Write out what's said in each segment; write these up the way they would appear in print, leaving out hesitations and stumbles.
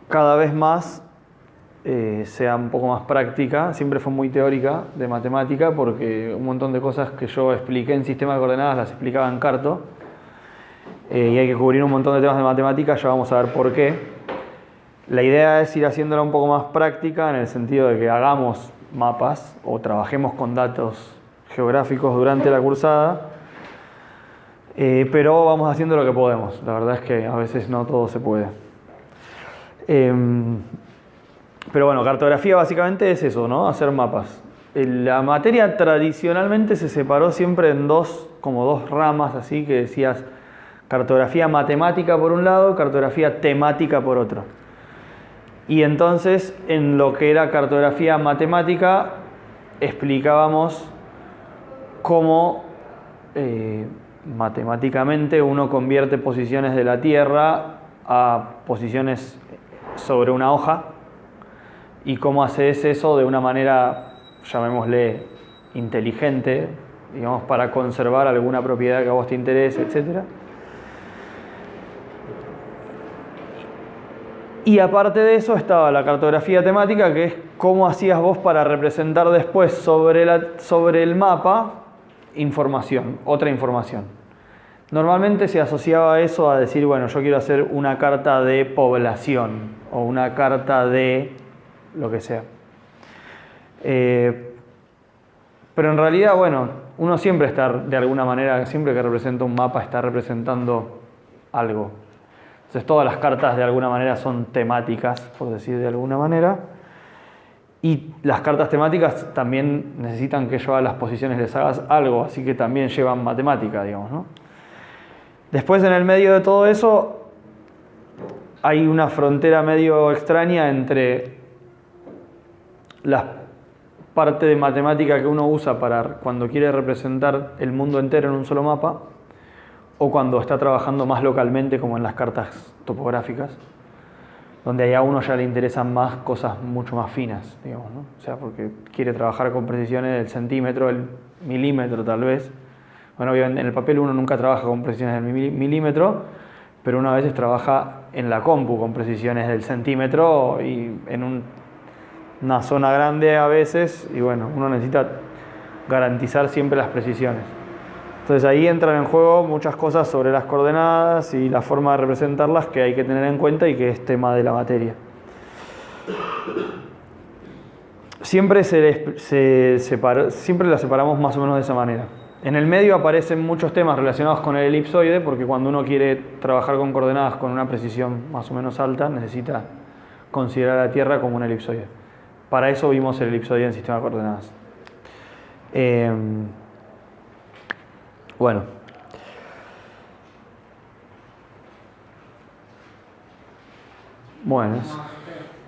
cada vez más sea un poco más práctica. Siempre fue muy teórica de matemática porque un montón de cosas que yo expliqué en sistema de coordenadas las explicaba en Carto. Y hay que cubrir un montón de temas de matemática, ya vamos a ver por qué. La idea es ir haciéndola un poco más práctica en el sentido de que hagamos mapas o trabajemos con datos geográficos durante la cursada, pero vamos haciendo lo que podemos. La verdad es que a veces no todo se puede. Pero bueno, cartografía básicamente es eso, ¿no? Hacer mapas. La materia tradicionalmente se separó siempre en como dos ramas, así que decías cartografía matemática por un lado, cartografía temática por otro. Y entonces, en lo que era cartografía matemática, explicábamos cómo matemáticamente uno convierte posiciones de la Tierra a posiciones sobre una hoja y cómo haces eso de una manera, llamémosle, inteligente, digamos, para conservar alguna propiedad que a vos te interese, etc. Y aparte de eso estaba la cartografía temática, que es cómo hacías vos para representar después sobre el mapa otra información. Normalmente se asociaba eso a decir, bueno, yo quiero hacer una carta de población o una carta de lo que sea. Pero en realidad, bueno, uno siempre está, de alguna manera, siempre que representa un mapa, está representando algo. Entonces todas las cartas de alguna manera son temáticas, por decir de alguna manera. Y las cartas temáticas también necesitan que yo a las posiciones les hagas algo, así que también llevan matemática, digamos, ¿no? Después, en el medio de todo eso, hay una frontera medio extraña entre la parte de matemática que uno usa para cuando quiere representar el mundo entero en un solo mapa, o cuando está trabajando más localmente, como en las cartas topográficas, donde a uno ya le interesan más cosas mucho más finas, digamos, ¿no? O sea, porque quiere trabajar con precisiones del centímetro, del milímetro tal vez. Bueno, obviamente en el papel uno nunca trabaja con precisiones del milímetro, pero uno a veces trabaja en la compu con precisiones del centímetro y en una zona grande a veces, y bueno, uno necesita garantizar siempre las precisiones. Entonces ahí entran en juego muchas cosas sobre las coordenadas y la forma de representarlas que hay que tener en cuenta y que es tema de la materia. Siempre siempre las separamos más o menos de esa manera. En el medio aparecen muchos temas relacionados con el elipsoide, porque cuando uno quiere trabajar con coordenadas con una precisión más o menos alta, necesita considerar a la Tierra como un elipsoide. Para eso vimos el elipsoide en sistema de coordenadas. Bueno. Bueno,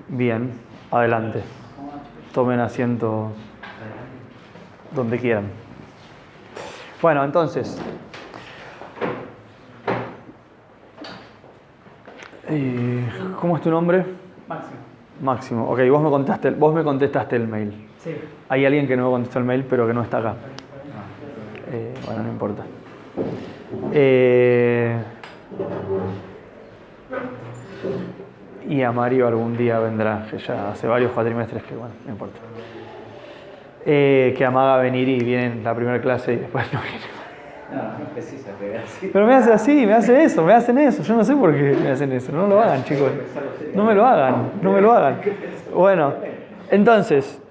bien, adelante. Tomen asiento donde quieran. Bueno, entonces, ¿cómo es tu nombre? Máximo. Máximo. Ok, vos me contestaste el mail. Sí. Hay alguien que no me contestó el mail, pero que no está acá. Bueno, no importa. Y a Mario algún día vendrá, que ya hace varios cuatrimestres que, bueno, no importa. Que amaga venir y viene en la primera clase y después no viene. No precisa que vea así. Pero me hace así, me hacen eso. Yo no sé por qué me hacen eso. No lo hagan, chicos. No me lo hagan. Bueno, entonces,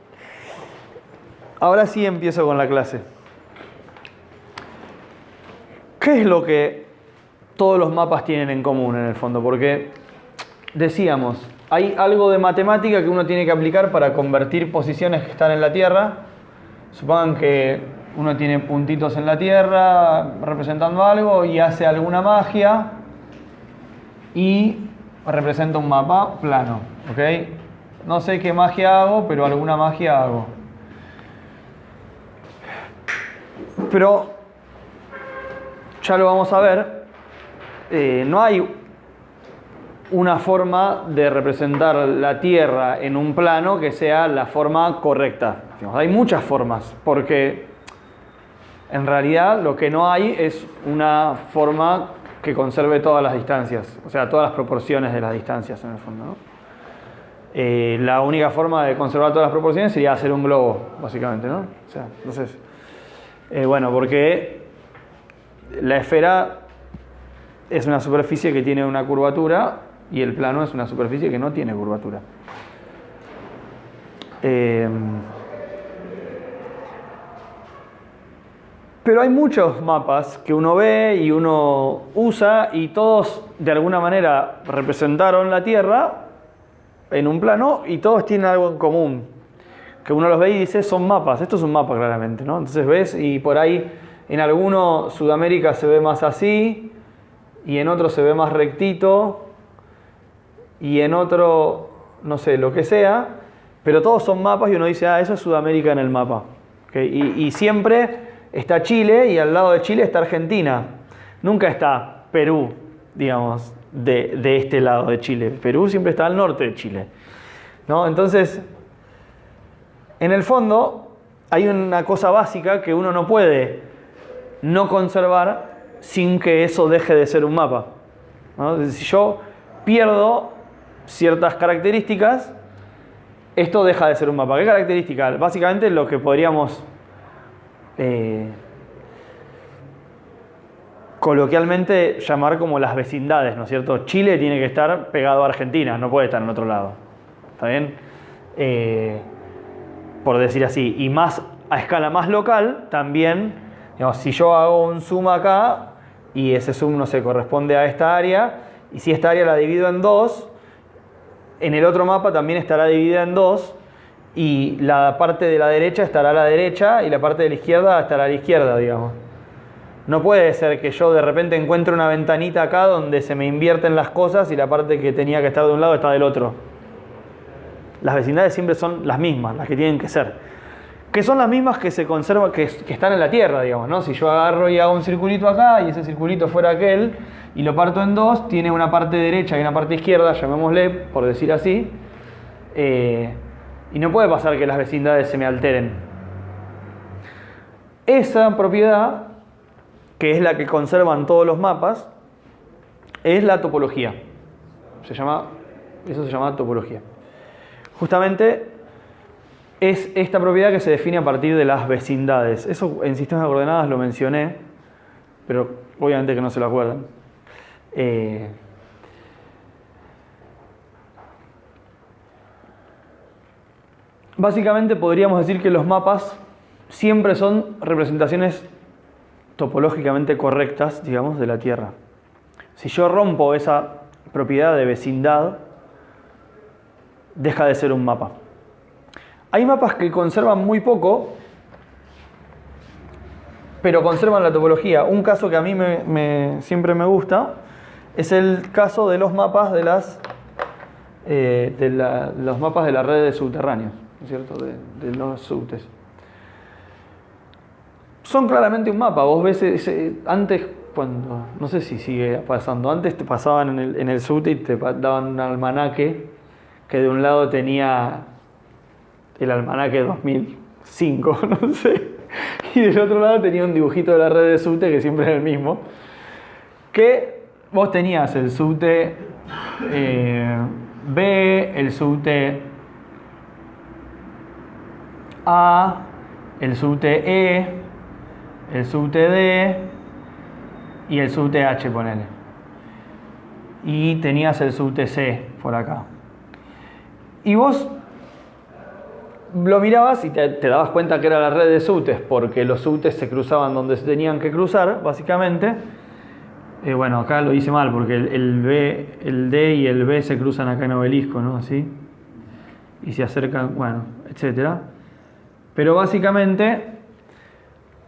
ahora sí empiezo con la clase. ¿Qué es lo que todos los mapas tienen en común en el fondo? Porque decíamos, hay algo de matemática que uno tiene que aplicar para convertir posiciones que están en la Tierra. Supongan que uno tiene puntitos en la Tierra representando algo y hace alguna magia y representa un mapa plano, ¿ok? No sé qué magia hago, pero alguna magia hago. Pero ya lo vamos a ver, no hay una forma de representar la Tierra en un plano que sea la forma correcta. Hay muchas formas, porque en realidad lo que no hay es una forma que conserve todas las distancias, o sea, todas las proporciones de las distancias en el fondo, ¿no? La única forma de conservar todas las proporciones sería hacer un globo, básicamente, ¿no? O sea, entonces, bueno, porque la esfera es una superficie que tiene una curvatura y el plano es una superficie que no tiene curvatura. Pero hay muchos mapas que uno ve y uno usa y todos de alguna manera representaron la Tierra en un plano y todos tienen algo en común. Que uno los ve y dice, son mapas. Esto es un mapa claramente, ¿no? Entonces ves y por ahí en alguno Sudamérica se ve más así y en otro se ve más rectito y en otro, no sé, lo que sea. Pero todos son mapas y uno dice, eso es Sudamérica en el mapa. ¿Okay? Y siempre está Chile y al lado de Chile está Argentina. Nunca está Perú, digamos, de este lado de Chile. Perú siempre está al norte de Chile, ¿no? Entonces, en el fondo, hay una cosa básica que uno no puede no conservar sin que eso deje de ser un mapa, ¿no? Si yo pierdo ciertas características, esto deja de ser un mapa. ¿Qué características? Básicamente lo que podríamos coloquialmente llamar como las vecindades, ¿no es cierto? Chile tiene que estar pegado a Argentina, no puede estar en otro lado. ¿Está bien? Por decir así. Y más a escala más local, también, digamos, si yo hago un zoom acá y ese zoom, no sé, corresponde a esta área, y si esta área la divido en dos, en el otro mapa también estará dividida en dos, y la parte de la derecha estará a la derecha y la parte de la izquierda estará a la izquierda, digamos. No puede ser que yo de repente encuentre una ventanita acá donde se me invierten las cosas y la parte que tenía que estar de un lado está del otro. Las vecindades siempre son las mismas, las que tienen que ser. Que son las mismas que se conservan, que están en la Tierra, digamos, ¿no? Si yo agarro y hago un circulito acá y ese circulito fuera aquel y lo parto en dos, tiene una parte derecha y una parte izquierda, llamémosle, por decir así. Y no puede pasar que las vecindades se me alteren. Esa propiedad, que es la que conservan todos los mapas, es la topología. Eso se llama topología. Justamente es esta propiedad que se define a partir de las vecindades. Eso en sistemas de coordenadas lo mencioné, pero obviamente que no se lo acuerdan. Básicamente podríamos decir que los mapas siempre son representaciones topológicamente correctas, digamos, de la Tierra. Si yo rompo esa propiedad de vecindad, deja de ser un mapa. Hay mapas que conservan muy poco, pero conservan la topología. Un caso que a mí siempre me gusta es el caso de los mapas de los mapas de la red de subterráneos, ¿no es cierto? De los subtes. Son claramente un mapa. Vos ves antes, cuando, no sé si sigue pasando, antes te pasaban en el subte y te daban un almanaque que de un lado tenía el almanaque 2005, no sé, y del otro lado tenía un dibujito de la red de subte que siempre era el mismo, que vos tenías el subte B, el subte A, el subte E, el subte D y el subte H, ponele. Y tenías el subte C por acá. Y vos lo mirabas y te dabas cuenta que era la red de subtes, porque los subtes se cruzaban donde se tenían que cruzar, básicamente. Bueno, acá lo hice mal, porque el D y el B se cruzan acá en Obelisco, ¿no? Así. Y se acercan, bueno, etcétera. Pero básicamente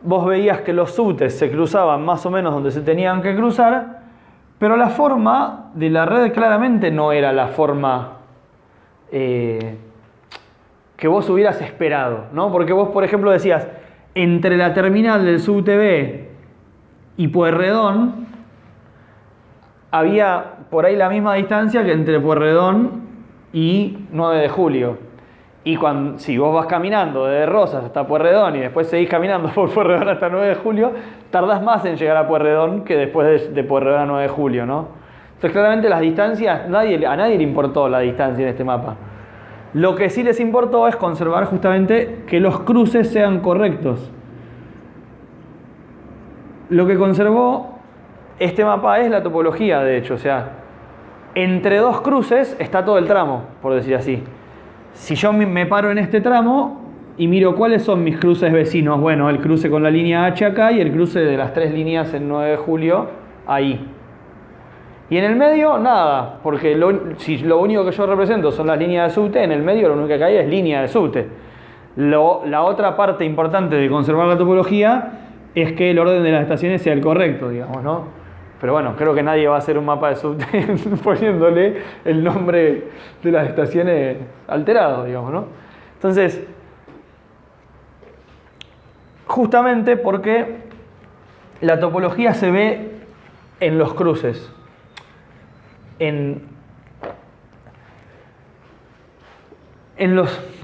vos veías que los subtes se cruzaban más o menos donde se tenían que cruzar, pero la forma de la red claramente no era la forma que vos hubieras esperado, ¿no? Porque vos, por ejemplo, decías, entre la terminal del subte B y Pueyrredón había por ahí la misma distancia que entre Pueyrredón y 9 de julio. Y si vos vas caminando desde Rosas hasta Pueyrredón y después seguís caminando por Pueyrredón hasta 9 de julio, tardás más en llegar a Pueyrredón que después de Pueyrredón a 9 de julio, ¿no? Entonces claramente las distancias, a nadie le importó la distancia en este mapa. Lo que sí les importó es conservar justamente que los cruces sean correctos. Lo que conservó este mapa es la topología, de hecho. O sea, entre dos cruces está todo el tramo, por decir así. Si yo me paro en este tramo y miro cuáles son mis cruces vecinos, bueno, el cruce con la línea H acá y el cruce de las 3 líneas en 9 de julio ahí. Y en el medio, nada, porque si lo único que yo represento son las líneas de subte, en el medio lo único que hay es línea de subte. La otra parte importante de conservar la topología es que el orden de las estaciones sea el correcto, digamos, ¿no? Pero bueno, creo que nadie va a hacer un mapa de subte poniéndole el nombre de las estaciones alterado, digamos, ¿no? Entonces, justamente porque la topología se ve en los cruces,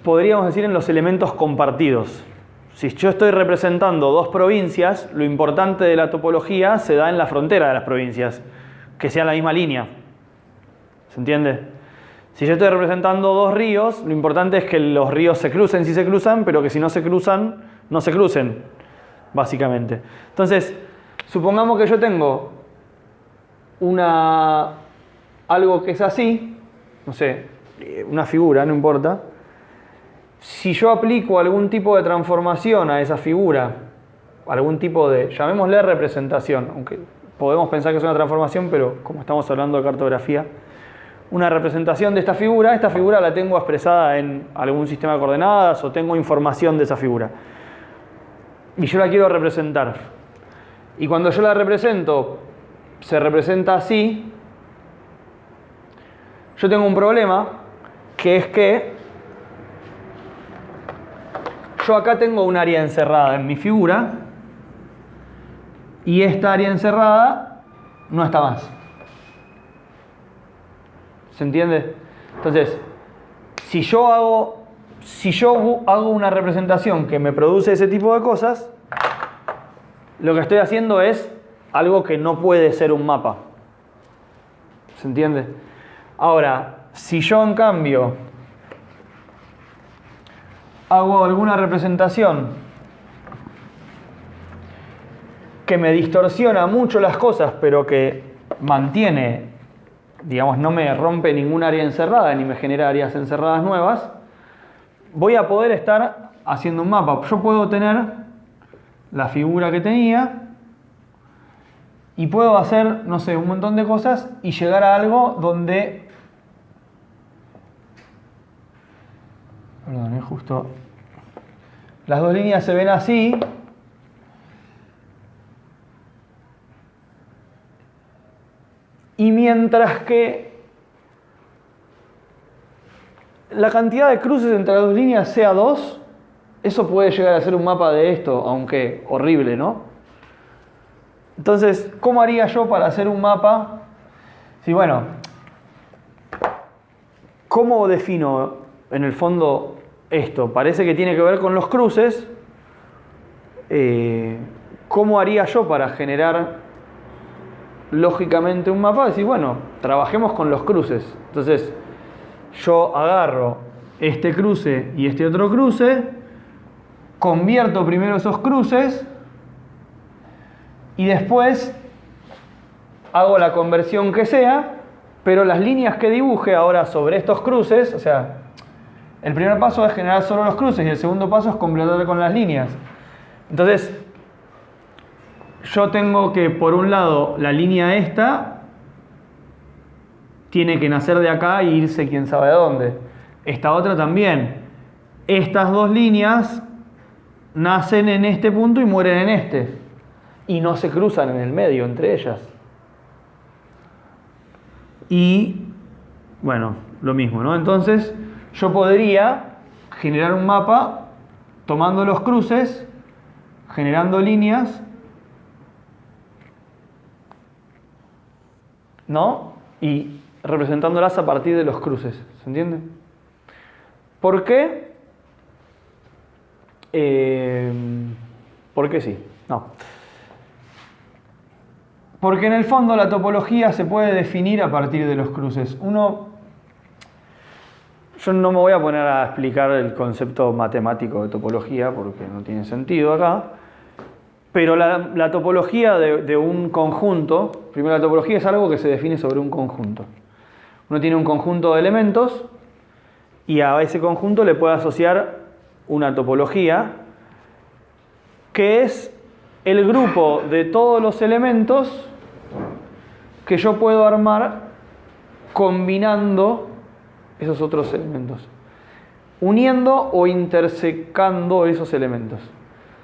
podríamos decir, en los elementos compartidos. Si yo estoy representando dos provincias, lo importante de la topología se da en la frontera de las provincias, que sea la misma línea. ¿Se entiende? Si yo estoy representando dos ríos, lo importante es que los ríos se crucen si se cruzan, pero que si no se cruzan, no se crucen, básicamente. Entonces, supongamos que yo tengo algo que es así, no sé, una figura, no importa. Si yo aplico algún tipo de transformación a esa figura, algún tipo de, llamémosle representación, aunque podemos pensar que es una transformación, pero como estamos hablando de cartografía, una representación de esta figura la tengo expresada en algún sistema de coordenadas o tengo información de esa figura. Y yo la quiero representar. Y cuando yo la represento, se representa así. Yo tengo un problema, que es que yo acá tengo un área encerrada en mi figura y esta área encerrada no está más. ¿Se entiende? Entonces, si yo hago una representación que me produce ese tipo de cosas, lo que estoy haciendo es algo que no puede ser un mapa. ¿Se entiende? Ahora, si yo en cambio hago alguna representación que me distorsiona mucho las cosas, pero que mantiene, digamos, no me rompe ningún área encerrada ni me genera áreas encerradas nuevas, voy a poder estar haciendo un mapa. Yo puedo tener la figura que tenía y puedo hacer, no sé, un montón de cosas y llegar a algo donde... Perdón, justo... Las dos líneas se ven así. Y mientras que la cantidad de cruces entre las dos líneas sea 2, eso puede llegar a ser un mapa de esto, aunque horrible, ¿no? Entonces, ¿cómo haría yo para hacer un mapa? Sí, bueno, ¿cómo defino en el fondo esto? Parece que tiene que ver con los cruces. ¿Cómo haría yo para generar lógicamente un mapa? Decir, bueno, trabajemos con los cruces. Entonces, yo agarro este cruce y este otro cruce, convierto primero esos cruces y después hago la conversión que sea, pero las líneas que dibuje ahora sobre estos cruces, o sea, el primer paso es generar solo los cruces y el segundo paso es completar con las líneas. Entonces, yo tengo que, por un lado, la línea esta tiene que nacer de acá e irse quién sabe a dónde. Esta otra también. Estas dos líneas nacen en este punto y mueren en este. Y no se cruzan en el medio entre ellas. Y, bueno, lo mismo, ¿no? Entonces, yo podría generar un mapa tomando los cruces, generando líneas, ¿no? Y representándolas a partir de los cruces. ¿Se entiende? ¿Por qué? ¿Por qué sí? No. Porque en el fondo la topología se puede definir a partir de los cruces. Yo no me voy a poner a explicar el concepto matemático de topología porque no tiene sentido acá, pero la topología de un conjunto, primero la topología es algo que se define sobre un conjunto. Uno tiene un conjunto de elementos y a ese conjunto le puede asociar una topología que es el grupo de todos los elementos que yo puedo armar combinando esos otros elementos, uniendo o intersecando esos elementos.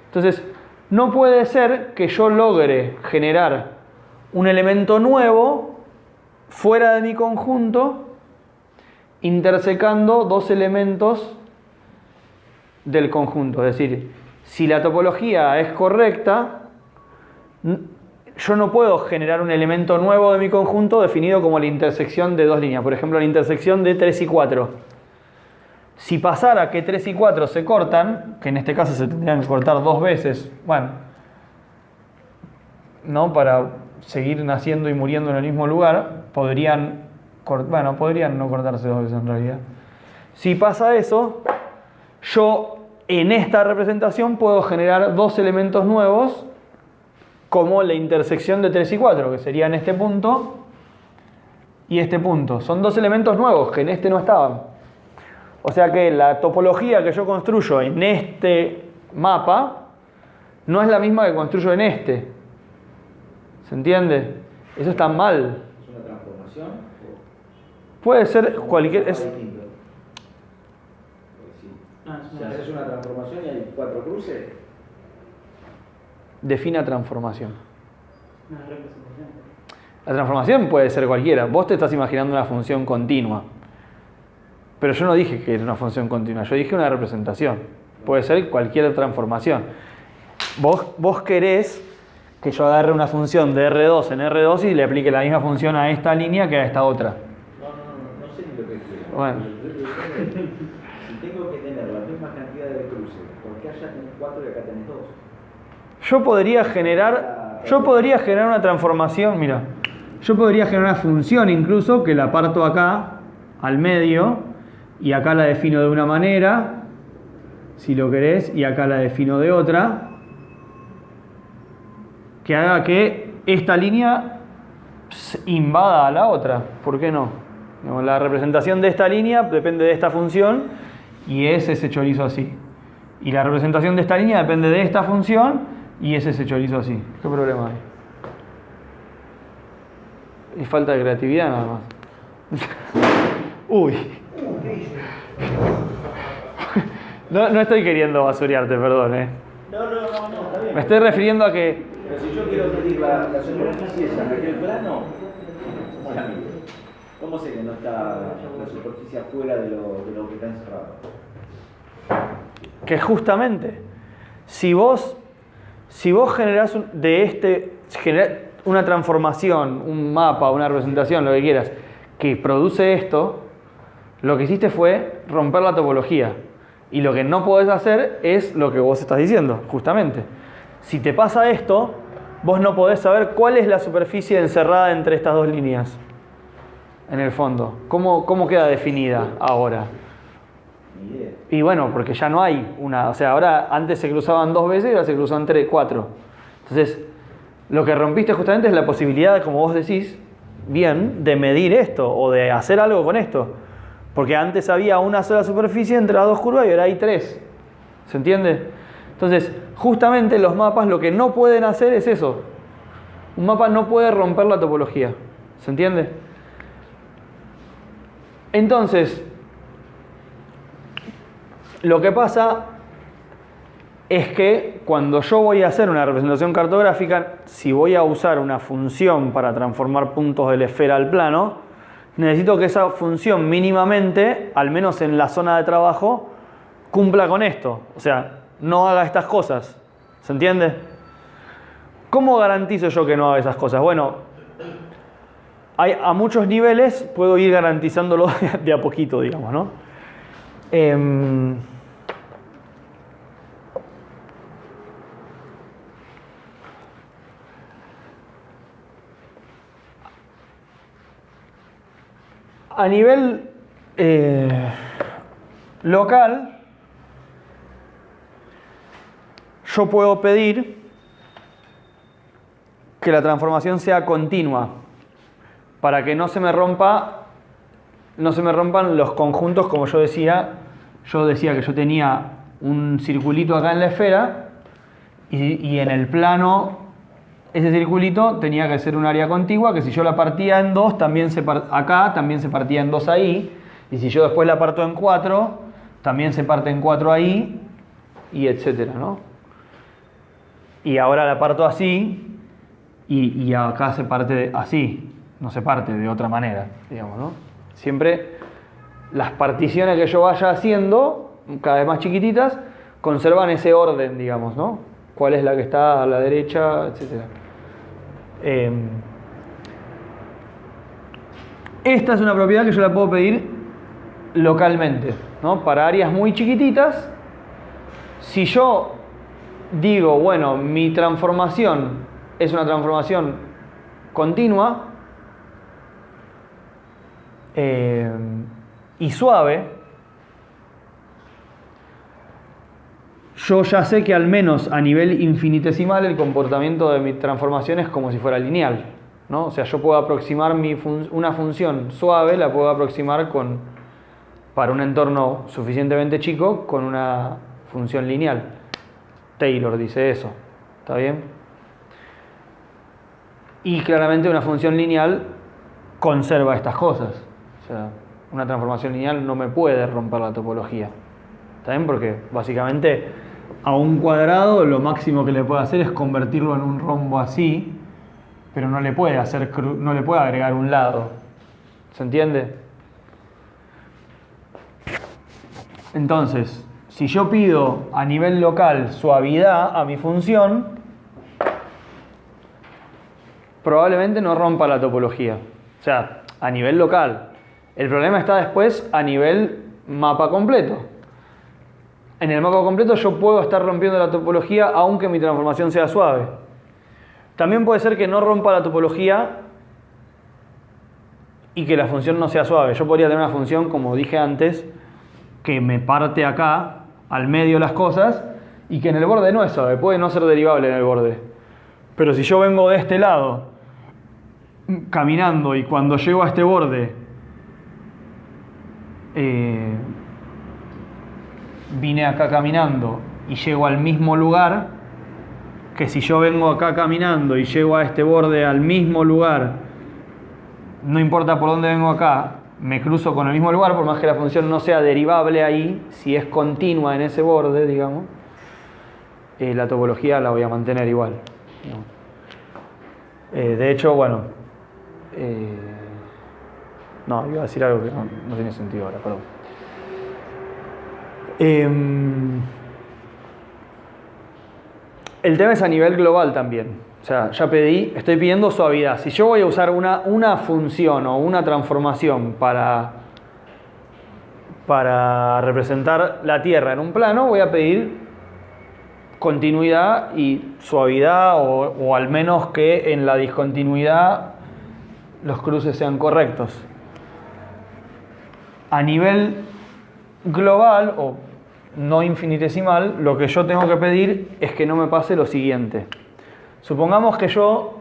Entonces, no puede ser que yo logre generar un elemento nuevo fuera de mi conjunto, intersecando dos elementos del conjunto. Es decir, si la topología es correcta, yo no puedo generar un elemento nuevo de mi conjunto definido como la intersección de dos líneas. Por ejemplo, la intersección de 3 y 4. Si pasara que 3 y 4 se cortan, que en este caso se tendrían que cortar dos veces, bueno, ¿no? Para seguir naciendo y muriendo en el mismo lugar, podrían no cortarse dos veces en realidad. Si pasa eso, yo en esta representación puedo generar dos elementos nuevos como la intersección de 3 y 4, que serían este punto y este punto. Son dos elementos nuevos que en este no estaban. O sea que la topología que yo construyo en este mapa no es la misma que construyo en este. ¿Se entiende? Eso está mal. ¿Es una transformación? Puede ser cualquier... Si haces una transformación y hay 4 cruces. Defina transformación. La transformación puede ser cualquiera. Vos te estás imaginando una función continua. Pero yo no dije que era una función continua, yo dije una representación. Puede ser cualquier transformación. Vos querés que yo agarre una función de R2 en R2 y le aplique la misma función a esta línea que a esta otra. No sé ni lo que quiero. Bueno. Si tengo que tener la misma cantidad de cruces, ¿por qué allá tenés 4 y acá tenés 2? Yo podría generar una transformación, mira, yo podría generar una función incluso que la parto acá, al medio, y acá la defino de una manera, si lo querés, y acá la defino de otra, que haga que esta línea invada a la otra. ¿Por qué no? La representación de esta línea depende de esta función y es ese chorizo así. Y la representación de esta línea depende de esta función y es ese chorizo así. ¿Qué problema hay? Y falta de creatividad nada más. Uy. No estoy queriendo basurearte, perdón. No, está bien. Me estoy refiriendo a que... Pero si yo quiero medir la superficie esa en aquel plano, ¿cómo la mido? ¿Cómo sé que no está la superficie afuera de lo que está encerrado? Que justamente, si vos generás una transformación, un mapa, una representación, lo que quieras, que produce esto, lo que hiciste fue romper la topología. Y lo que no podés hacer es lo que vos estás diciendo, justamente. Si te pasa esto, vos no podés saber cuál es la superficie encerrada entre estas dos líneas, en el fondo. ¿Cómo queda definida ahora? Ni idea. Y bueno, porque ya no hay una... O sea, ahora antes se cruzaban dos veces y ahora se cruzan 4. Entonces, lo que rompiste justamente es la posibilidad, como vos decís, bien, de medir esto o de hacer algo con esto. Porque antes había una sola superficie entre las dos curvas y ahora hay 3. ¿Se entiende? Entonces, justamente los mapas lo que no pueden hacer es eso. Un mapa no puede romper la topología. ¿Se entiende? Entonces, lo que pasa es que cuando yo voy a hacer una representación cartográfica, si voy a usar una función para transformar puntos de la esfera al plano, necesito que esa función mínimamente, al menos en la zona de trabajo, cumpla con esto. O sea, no haga estas cosas. ¿Se entiende? ¿Cómo garantizo yo que no haga esas cosas? Bueno, a muchos niveles puedo ir garantizándolo de a poquito, digamos, ¿no? A nivel local, yo puedo pedir que la transformación sea continua para que no se me rompan los conjuntos, como yo decía. Yo decía que yo tenía un circulito acá en la esfera y en el plano ese circulito tenía que ser un área contigua, que si yo la partía en dos, acá también se partía en dos ahí, y si yo después la parto en cuatro, también se parte en cuatro ahí, y etcétera, ¿no? Y ahora la parto así, y acá se parte así, no se parte de otra manera, digamos, ¿no? Siempre las particiones que yo vaya haciendo, cada vez más chiquititas, conservan ese orden, digamos, ¿no? Cuál es la que está a la derecha, etcétera. Esta es una propiedad que yo la puedo pedir localmente, ¿no? Para áreas muy chiquititas, si yo digo, bueno, mi transformación es una transformación continua y suave, yo ya sé que al menos a nivel infinitesimal el comportamiento de mi transformación es como si fuera lineal, ¿no? O sea, yo puedo aproximar una función suave, la puedo aproximar para un entorno suficientemente chico con una función lineal. Taylor dice eso, ¿está bien? Y claramente una función lineal conserva estas cosas. O sea, una transformación lineal no me puede romper la topología. ¿Está bien? Porque básicamente a un cuadrado lo máximo que le puede hacer es convertirlo en un rombo así, pero no le puede agregar un lado. ¿Se entiende? Entonces, si yo pido a nivel local suavidad a mi función, probablemente no rompa la topología. O sea, a nivel local. El problema está después a nivel mapa completo. En el mapa completo yo puedo estar rompiendo la topología aunque mi transformación sea suave. También puede ser que no rompa la topología y que la función no sea suave. Yo podría tener una función, como dije antes, que me parte acá, al medio las cosas, y que en el borde no es suave, puede no ser derivable en el borde. Pero si yo vengo de este lado, caminando, y cuando llego a este borde, vine acá caminando y llego al mismo lugar, que si yo vengo acá caminando y llego a este borde al mismo lugar, no importa por dónde vengo acá, me cruzo con el mismo lugar, por más que la función no sea derivable ahí, si es continua en ese borde, digamos, la topología la voy a mantener igual. De hecho, bueno, no, iba a decir algo que no tiene sentido ahora, perdón. El tema es a nivel global también. O sea, ya estoy pidiendo suavidad. Si yo voy a usar una función o una transformación para representar la Tierra en un plano, voy a pedir continuidad y suavidad, o al menos que en la discontinuidad los cruces sean correctos. A nivel global o no infinitesimal, lo que yo tengo que pedir es que no me pase lo siguiente. Supongamos que yo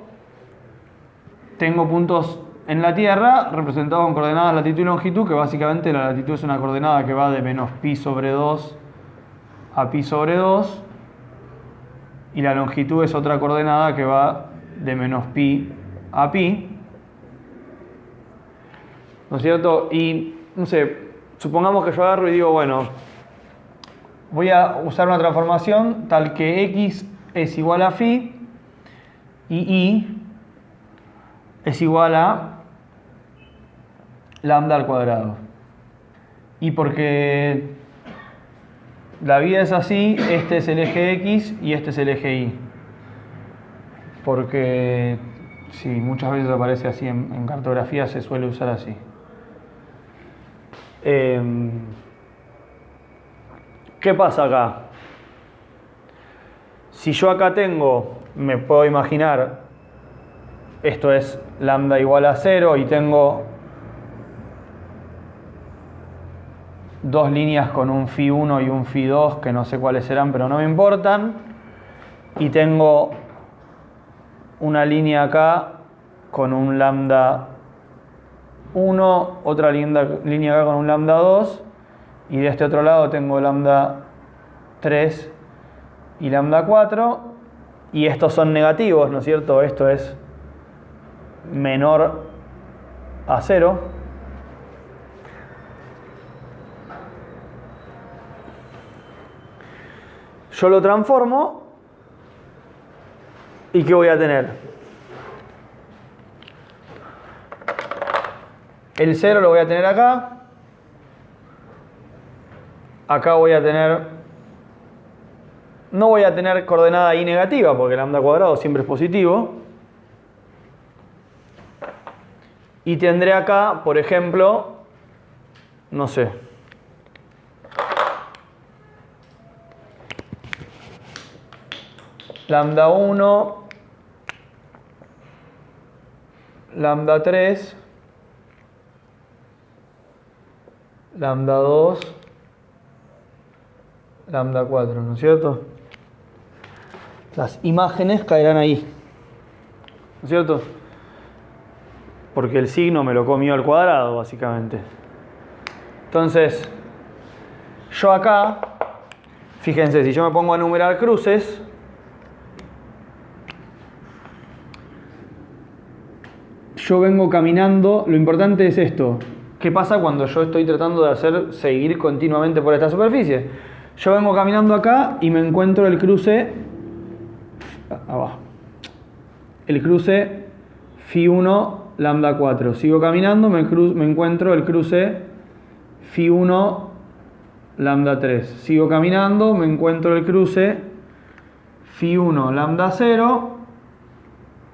tengo puntos en la Tierra representados con coordenadas latitud y longitud, que básicamente la latitud es una coordenada que va de menos pi sobre 2 a pi sobre 2, y la longitud es otra coordenada que va de menos pi a pi, ¿no es cierto? Y, no sé, supongamos que yo agarro y digo, bueno, voy a usar una transformación tal que x es igual a phi y y es igual a lambda al cuadrado. Y porque la vida es así, este es el eje x y este es el eje y. Porque, sí, muchas veces aparece así en cartografía, se suele usar así. ¿Qué pasa acá? Si yo acá me puedo imaginar, esto es lambda igual a 0 y tengo dos líneas con un φ1 y un φ2, que no sé cuáles serán, pero no me importan. Y tengo una línea acá con un lambda 1, otra línea acá con un lambda 2, y de este otro lado tengo lambda 3 y lambda 4, y estos son negativos, ¿no es cierto? Esto es menor a 0. Yo lo transformo, ¿y qué voy a tener? El 0 lo voy a tener acá. Acá voy a tener... No voy a tener coordenada y negativa, porque el lambda cuadrado siempre es positivo. Y tendré acá, por ejemplo, no sé, lambda 1, lambda 3, lambda 2, lambda 4, ¿no es cierto? Las imágenes caerán ahí, ¿no es cierto? Porque el signo me lo comió al cuadrado, básicamente. Entonces, yo acá, fíjense, si yo me pongo a enumerar cruces, yo vengo caminando, lo importante es esto. ¿Qué pasa cuando yo estoy tratando de seguir continuamente por esta superficie? Yo vengo caminando acá y me encuentro el cruce, abajo, el cruce φ1 lambda 4. Sigo caminando, me encuentro el cruce φ1 lambda 3. Sigo caminando, me encuentro el cruce φ1 lambda 0.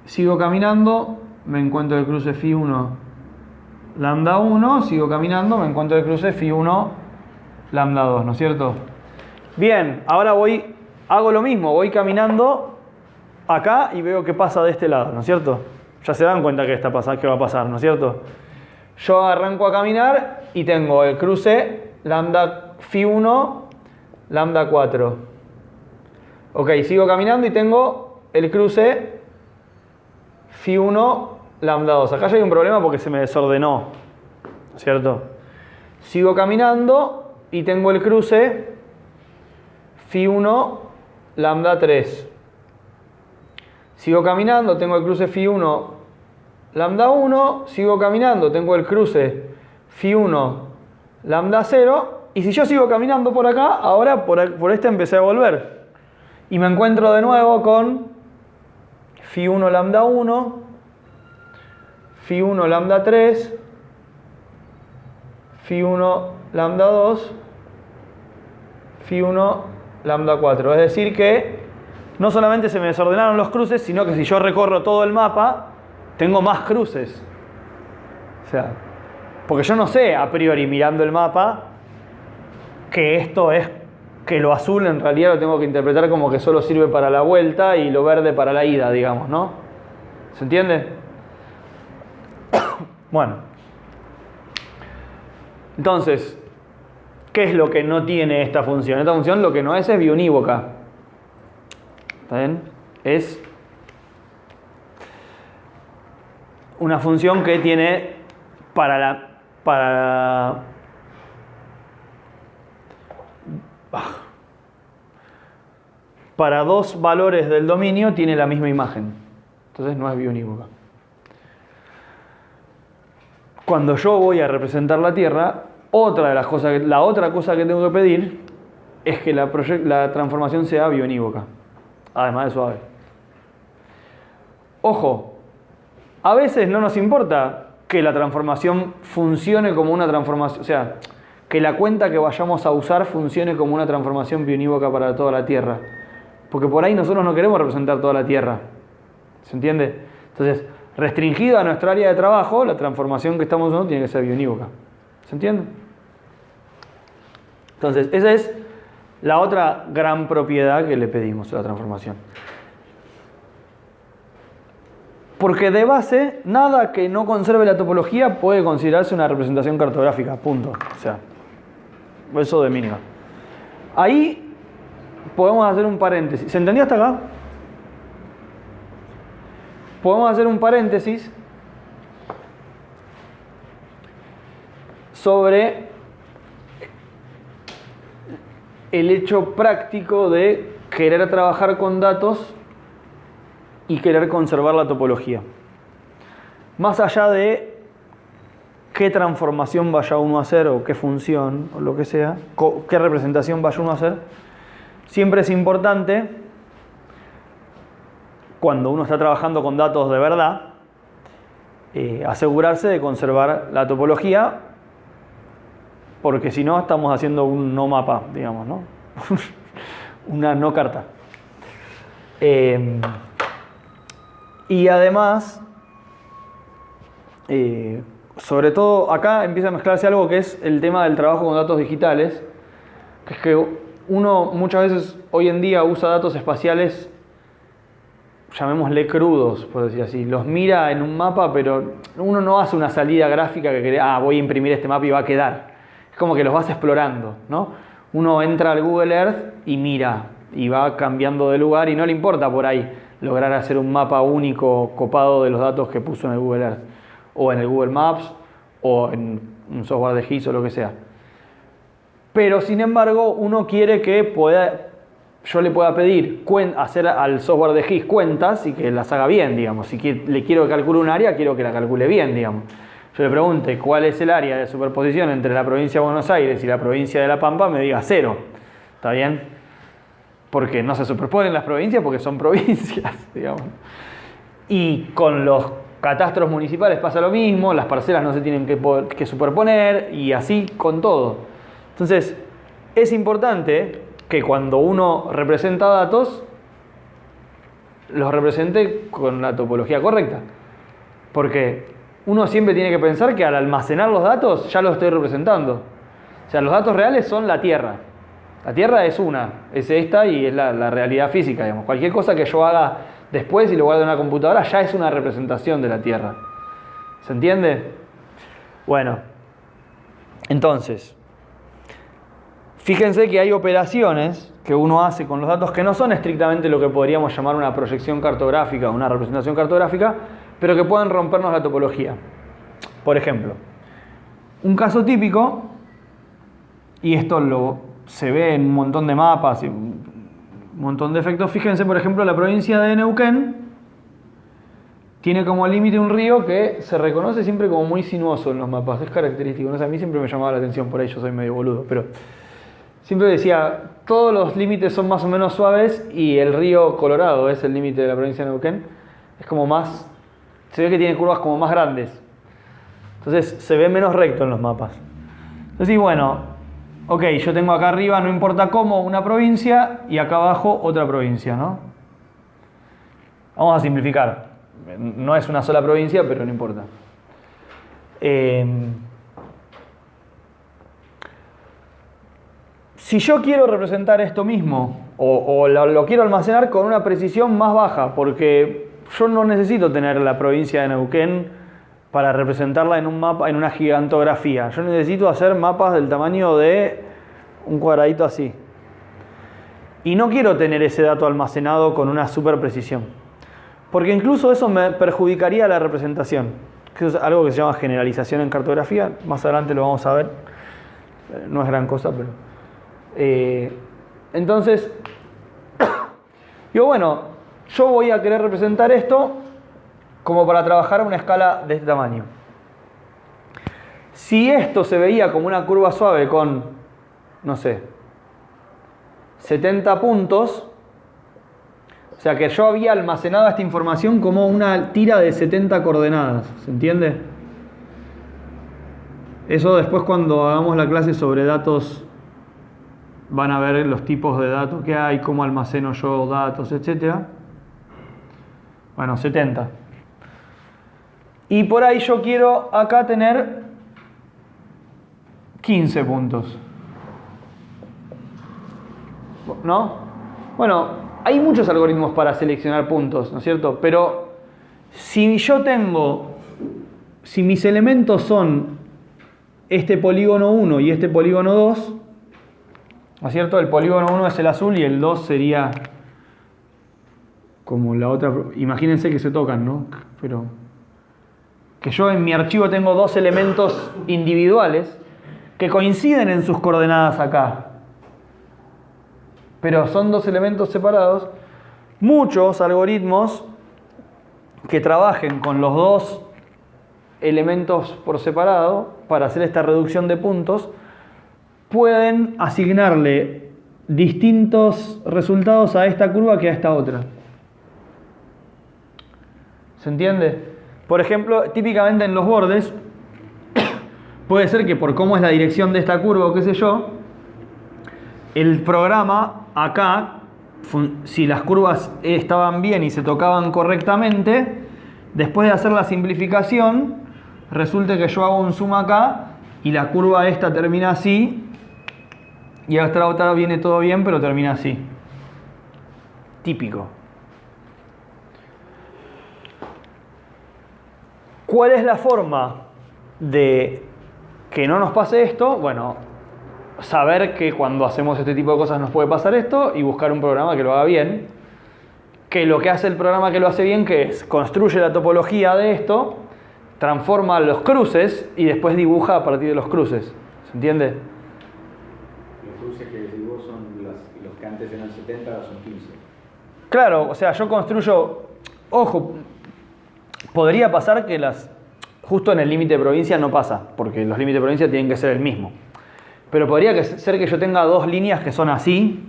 Sigo caminando, me encuentro el cruce φ1 lambda 1. Sigo caminando, me encuentro el cruce φ1 lambda 2, ¿no es cierto? Bien, ahora hago lo mismo, voy caminando acá y veo qué pasa de este lado, ¿no es cierto? Ya se dan cuenta qué va a pasar, ¿no es cierto? Yo arranco a caminar y tengo el cruce lambda φ1 lambda 4. Ok, sigo caminando y tengo el cruce φ1 lambda 2. Acá ya hay un problema porque se me desordenó, ¿no es cierto? Sigo caminando y tengo el cruce φ1 lambda 3. Sigo caminando, tengo el cruce φ1 lambda 1. Sigo caminando, tengo el cruce φ1 lambda 0. Y si yo sigo caminando por acá, ahora por este empecé a volver. Y me encuentro de nuevo con φ1 lambda 1, φ1 lambda 3, φ1 lambda 2, φ1 lambda 4. Es decir que no solamente se me desordenaron los cruces, sino que si yo recorro todo el mapa, tengo más cruces. O sea, porque yo no sé a priori mirando el mapa que esto es, que lo azul en realidad lo tengo que interpretar como que solo sirve para la vuelta y lo verde para la ida, digamos, ¿no? ¿Se entiende? Bueno. Entonces, ¿qué es lo que no tiene esta función? Esta función lo que no es biunívoca. ¿Está bien? Es una función que tiene para dos valores del dominio tiene la misma imagen. Entonces no es biunívoca. Cuando yo voy a representar la Tierra, la otra cosa que tengo que pedir es que la transformación sea biunívoca, además de suave. Ojo, a veces no nos importa que la transformación funcione como una transformación, o sea, que la cuenta que vayamos a usar funcione como una transformación biunívoca para toda la Tierra. Porque por ahí nosotros no queremos representar toda la Tierra. ¿Se entiende? Entonces, restringida a nuestra área de trabajo, la transformación que estamos usando tiene que ser biunívoca. ¿Se entiende? Entonces, esa es la otra gran propiedad que le pedimos a la transformación. Porque de base, nada que no conserve la topología puede considerarse una representación cartográfica, punto. O sea, Eso de mínima. Ahí podemos hacer un paréntesis. ¿Se entendió hasta acá? Podemos hacer un paréntesis sobre el hecho práctico de querer trabajar con datos y querer conservar la topología. Más allá de qué transformación vaya uno a hacer o qué función o lo que sea, qué representación vaya uno a hacer, siempre es importante, cuando uno está trabajando con datos de verdad, asegurarse de conservar la topología, porque si no estamos haciendo un no mapa, digamos, ¿no? Una no carta. Y además, sobre todo acá empieza a mezclarse algo que es el tema del trabajo con datos digitales, que es que uno muchas veces hoy en día usa datos espaciales, llamémosle crudos, por decir así. Los mira en un mapa, pero uno no hace una salida gráfica que cree, voy a imprimir este mapa y va a quedar. Es como que los vas explorando, ¿no? Uno entra al Google Earth y mira, y va cambiando de lugar y no le importa por ahí lograr hacer un mapa único copado de los datos que puso en el Google Earth, o en el Google Maps, o en un software de GIS o lo que sea. Pero sin embargo, uno quiere que yo le pueda pedir hacer al software de GIS cuentas y que las haga bien, digamos. Si le quiero que calcule un área, quiero que la calcule bien, digamos. Yo le pregunte cuál es el área de superposición entre la provincia de Buenos Aires y la provincia de La Pampa, me diga 0. ¿Está bien? Porque no se superponen las provincias, porque son provincias, digamos. Y con los catastros municipales pasa lo mismo, las parcelas no se tienen que superponer, y así con todo. Entonces, es importante que cuando uno representa datos, los represente con la topología correcta. Porque uno siempre tiene que pensar que al almacenar los datos ya los estoy representando. O sea, los datos reales son la Tierra. La Tierra es esta y es la realidad física, digamos. Cualquier cosa que yo haga después y lo guarde en una computadora ya es una representación de la Tierra. ¿Se entiende? Bueno, entonces, fíjense que hay operaciones que uno hace con los datos que no son estrictamente lo que podríamos llamar una proyección cartográfica o una representación cartográfica, pero que pueden rompernos la topología. Por ejemplo, un caso típico, y esto se ve en un montón de mapas y un montón de efectos. Fíjense, por ejemplo, la provincia de Neuquén tiene como límite un río que se reconoce siempre como muy sinuoso en los mapas. Es característico. No sé, a mí siempre me llamaba la atención, por ahí yo soy medio boludo, pero siempre decía, todos los límites son más o menos suaves y el río Colorado es el límite de la provincia de Neuquén. Es como más, se ve que tiene curvas como más grandes. Entonces se ve menos recto en los mapas. Entonces, bueno, ok, yo tengo acá arriba, no importa cómo, una provincia y acá abajo otra provincia, ¿no? Vamos a simplificar. No es una sola provincia, pero no importa. Si yo quiero representar esto mismo, o lo quiero almacenar con una precisión más baja, porque yo no necesito tener la provincia de Neuquén para representarla en un mapa, en una gigantografía. Yo necesito hacer mapas del tamaño de un cuadradito así. Y no quiero tener ese dato almacenado con una super precisión. Porque incluso eso me perjudicaría la representación. Que es algo que se llama generalización en cartografía. Más adelante lo vamos a ver. No es gran cosa, pero... entonces, digo, bueno, yo voy a querer representar esto como para trabajar a una escala de este tamaño. Si esto se veía como una curva suave con, no sé, 70 puntos, o sea que yo había almacenado esta información como una tira de 70 coordenadas, ¿se entiende? Eso después cuando hagamos la clase sobre datos van a ver los tipos de datos que hay, cómo almaceno yo datos, etc. Bueno, 70. Y por ahí yo quiero acá tener 15 puntos. ¿No? Bueno, hay muchos algoritmos para seleccionar puntos, ¿no es cierto? Pero si mis elementos son este polígono 1 y este polígono 2, ¿No es cierto? El polígono 1 es el azul y el 2 sería como la otra. Imagínense que se tocan, ¿no? Pero que yo en mi archivo tengo dos elementos individuales que coinciden en sus coordenadas acá, pero son dos elementos separados. Muchos algoritmos que trabajen con los dos elementos por separado para hacer esta reducción de puntos pueden asignarle distintos resultados a esta curva que a esta otra. ¿Se entiende? Por ejemplo, típicamente en los bordes puede ser que por cómo es la dirección de esta curva o qué sé yo, el programa acá, si las curvas estaban bien y se tocaban correctamente, después de hacer la simplificación, resulta que yo hago un zoom acá y la curva esta termina así y hasta la otra viene todo bien pero termina así. Típico. ¿Cuál es la forma de que no nos pase esto? Bueno, saber que cuando hacemos este tipo de cosas nos puede pasar esto y buscar un programa que lo haga bien. Que lo que hace el programa que lo hace bien, que es construye la topología de esto, transforma los cruces y después dibuja a partir de los cruces. ¿Se entiende? Los cruces que decís vos son los que antes eran 70, ahora son 15. Claro, o sea, yo construyo. Ojo, podría pasar que justo en el límite de provincia no pasa, porque los límites de provincia tienen que ser el mismo. Pero podría ser que yo tenga dos líneas que son así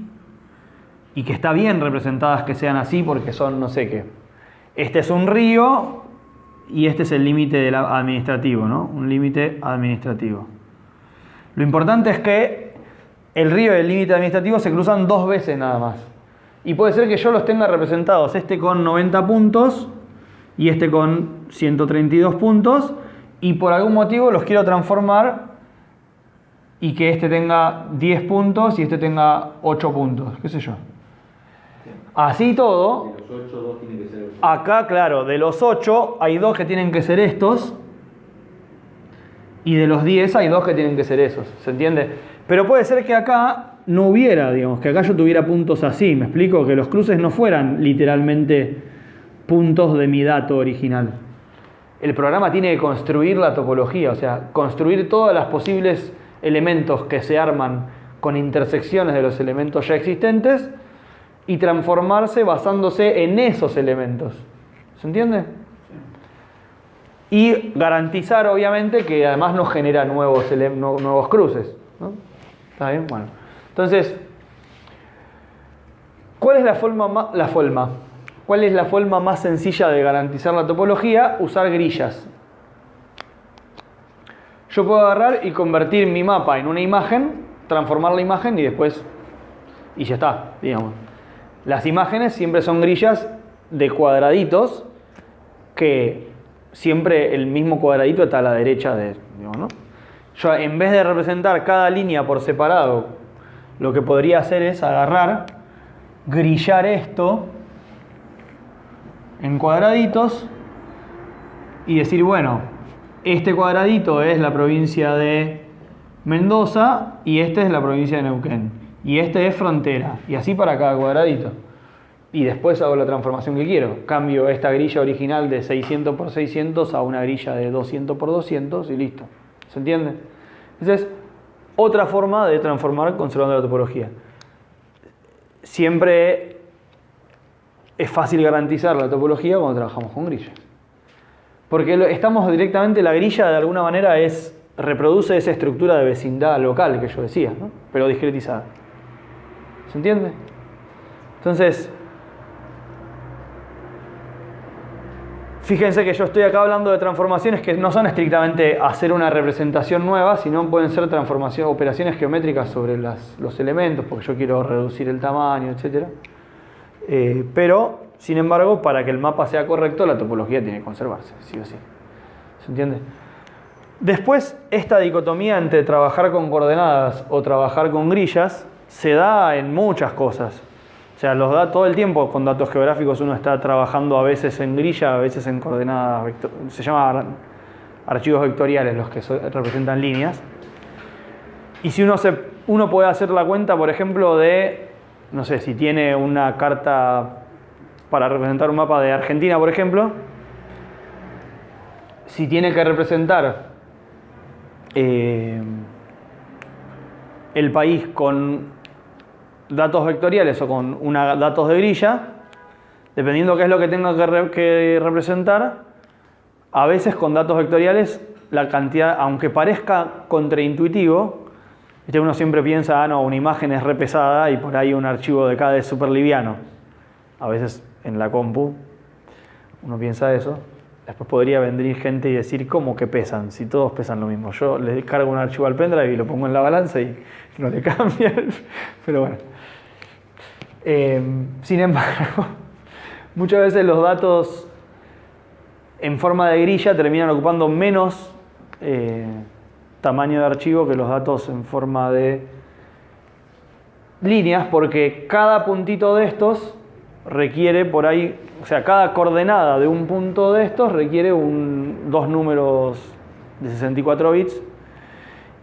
y que está bien representadas que sean así porque son no sé qué. Este es un río y este es el límite administrativo, ¿no? Un límite administrativo. Lo importante es que el río y el límite administrativo se cruzan dos veces nada más. Y puede ser que yo los tenga representados, este con 90 puntos y este con 132 puntos, y por algún motivo los quiero transformar y que este tenga 10 puntos y este tenga 8 puntos, qué sé yo. Así todo, de los 8, 2 tienen que ser. Acá, claro, de los 8 hay 2 que tienen que ser estos, y de los 10 hay 2 que tienen que ser esos, ¿se entiende? Pero puede ser que acá no hubiera, digamos, que acá yo tuviera puntos así, ¿me explico? Que los cruces no fueran literalmente puntos de mi dato original. El programa tiene que construir la topología, o sea, construir todos los posibles elementos que se arman con intersecciones de los elementos ya existentes y transformarse basándose en esos elementos. ¿Se entiende? Y garantizar, obviamente, que además no genera nuevos cruces, ¿no? ¿Está bien? Bueno. Entonces, ¿cuál es la forma más sencilla de garantizar la topología? Usar grillas. Yo puedo agarrar y convertir mi mapa en una imagen, transformar la imagen y después, y ya está, digamos. Las imágenes siempre son grillas de cuadraditos, que siempre el mismo cuadradito está a la derecha de, digamos, ¿no? Yo, en vez de representar cada línea por separado, lo que podría hacer es agarrar, grillar esto en cuadraditos y decir, bueno, este cuadradito es la provincia de Mendoza y este es la provincia de Neuquén y este es frontera, y así para cada cuadradito. Y después hago la transformación que quiero. Cambio esta grilla original de 600 por 600 a una grilla de 200 por 200 y listo. ¿Se entiende? Esa es otra forma de transformar conservando la topología. Siempre es fácil garantizar la topología cuando trabajamos con grillas. Porque estamos directamente, la grilla de alguna manera reproduce esa estructura de vecindad local que yo decía, ¿no? Pero discretizada. ¿Se entiende? Entonces, fíjense que yo estoy acá hablando de transformaciones que no son estrictamente hacer una representación nueva, sino pueden ser operaciones geométricas sobre los elementos, porque yo quiero reducir el tamaño, etc. Pero, sin embargo, para que el mapa sea correcto, la topología tiene que conservarse, sí o sí. ¿Se entiende? Después, esta dicotomía entre trabajar con coordenadas o trabajar con grillas se da en muchas cosas. O sea, los da todo el tiempo con datos geográficos. Uno está trabajando a veces en grilla, a veces en coordenadas. Se llama archivos vectoriales los que representan líneas. Y si uno puede hacer la cuenta, por ejemplo, de, no sé, si tiene una carta para representar un mapa de Argentina, por ejemplo, si tiene que representar el país con datos vectoriales o con datos de grilla, dependiendo qué es lo que tenga que representar, a veces con datos vectoriales la cantidad, aunque parezca contraintuitivo, uno siempre piensa, no, una imagen es re pesada y por ahí un archivo de CAD es súper liviano. A veces en la compu uno piensa eso. Después podría venir gente y decir, ¿cómo que pesan? Si todos pesan lo mismo. Yo le descargo un archivo al pendrive y lo pongo en la balanza y no le cambia. Pero bueno. Sin embargo, muchas veces los datos en forma de grilla terminan ocupando menos tamaño de archivo que los datos en forma de líneas, porque cada puntito de estos requiere por ahí, o sea, cada coordenada de un punto de estos requiere dos números de 64 bits,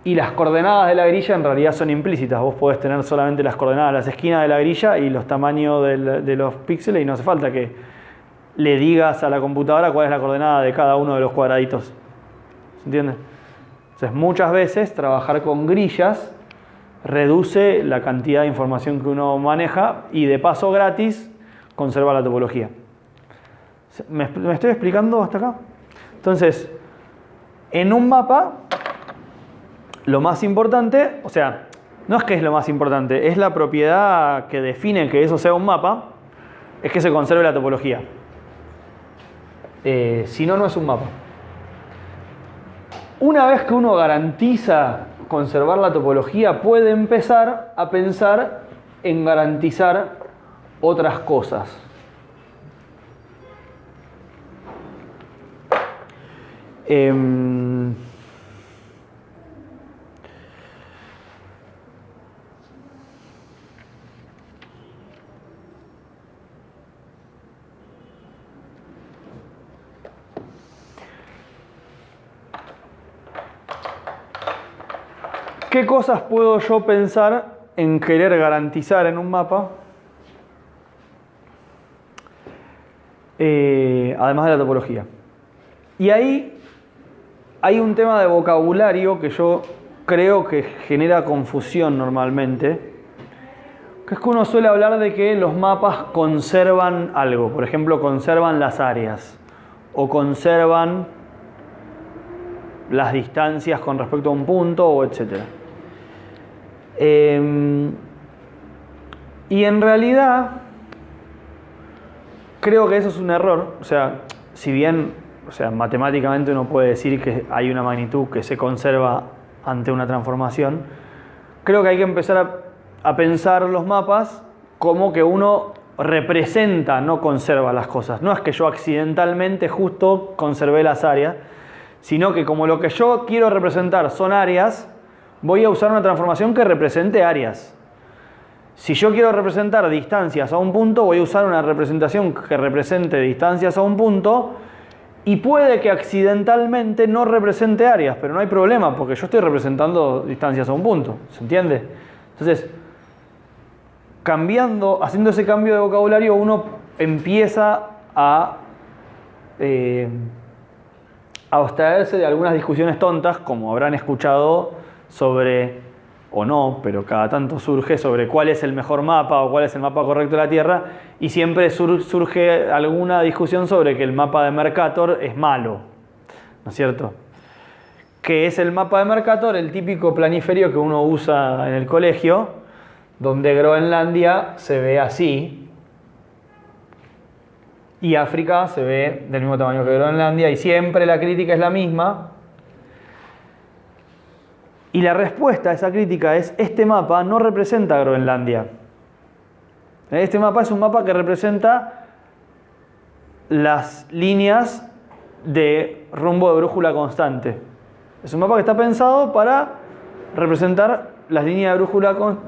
y las coordenadas de la grilla en realidad son implícitas. Vos podés tener solamente las coordenadas, las esquinas de la grilla y los tamaños de los píxeles, y no hace falta que le digas a la computadora cuál es la coordenada de cada uno de los cuadraditos. ¿Se entiende? Entonces, muchas veces trabajar con grillas reduce la cantidad de información que uno maneja y, de paso gratis, conserva la topología. ¿Me estoy explicando hasta acá? Entonces, en un mapa, lo más importante, o sea, no es que es lo más importante, es la propiedad que define que eso sea un mapa, es que se conserve la topología. Si no, no es un mapa. Una vez que uno garantiza conservar la topología, puede empezar a pensar en garantizar otras cosas. ¿Qué cosas puedo yo pensar en querer garantizar en un mapa? Además de la topología. Y ahí hay un tema de vocabulario que yo creo que genera confusión normalmente, que es que uno suele hablar de que los mapas conservan algo. Por ejemplo, conservan las áreas o conservan las distancias con respecto a un punto, o etc. Y en realidad creo que eso es un error. O sea, si bien, o sea, matemáticamente uno puede decir que hay una magnitud que se conserva ante una transformación, creo que hay que empezar a pensar los mapas como que uno representa, no conserva las cosas. No es que yo accidentalmente justo conservé las áreas, sino que como lo que yo quiero representar son áreas, voy a usar una transformación que represente áreas. Si yo quiero representar distancias a un punto, voy a usar una representación que represente distancias a un punto, y puede que accidentalmente no represente áreas, pero no hay problema porque yo estoy representando distancias a un punto. ¿Se entiende? Entonces, haciendo ese cambio de vocabulario, uno empieza a abstraerse de algunas discusiones tontas, como habrán escuchado sobre, o no, pero cada tanto surge, sobre cuál es el mejor mapa o cuál es el mapa correcto de la Tierra, y siempre surge alguna discusión sobre que el mapa de Mercator es malo, ¿no es cierto? ¿Qué es el mapa de Mercator? El típico planiferio que uno usa en el colegio, donde Groenlandia se ve así, y África se ve del mismo tamaño que Groenlandia, y siempre la crítica es la misma. Y la respuesta a esa crítica es: este mapa no representa Groenlandia. Este mapa es un mapa que representa las líneas de rumbo de brújula constante. Es un mapa que está pensado para representar las líneas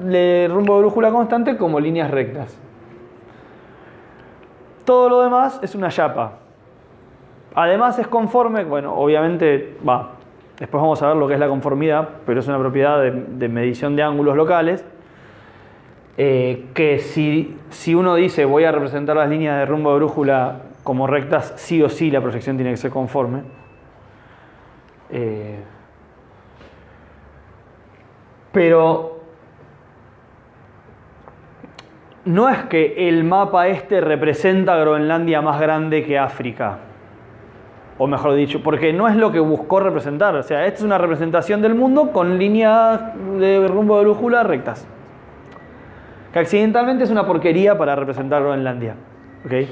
de rumbo de brújula constante como líneas rectas. Todo lo demás es una chapa. Además es conforme, bueno, obviamente Después vamos a ver lo que es la conformidad, pero es una propiedad de medición de ángulos locales, que si uno dice voy a representar las líneas de rumbo de brújula como rectas, sí o sí la proyección tiene que ser conforme. Pero no es que el mapa este representa Groenlandia más grande que África, o mejor dicho, porque no es lo que buscó representar. O sea, esta es una representación del mundo con líneas de rumbo de brújula rectas, que accidentalmente es una porquería para representar Groenlandia, ¿okay?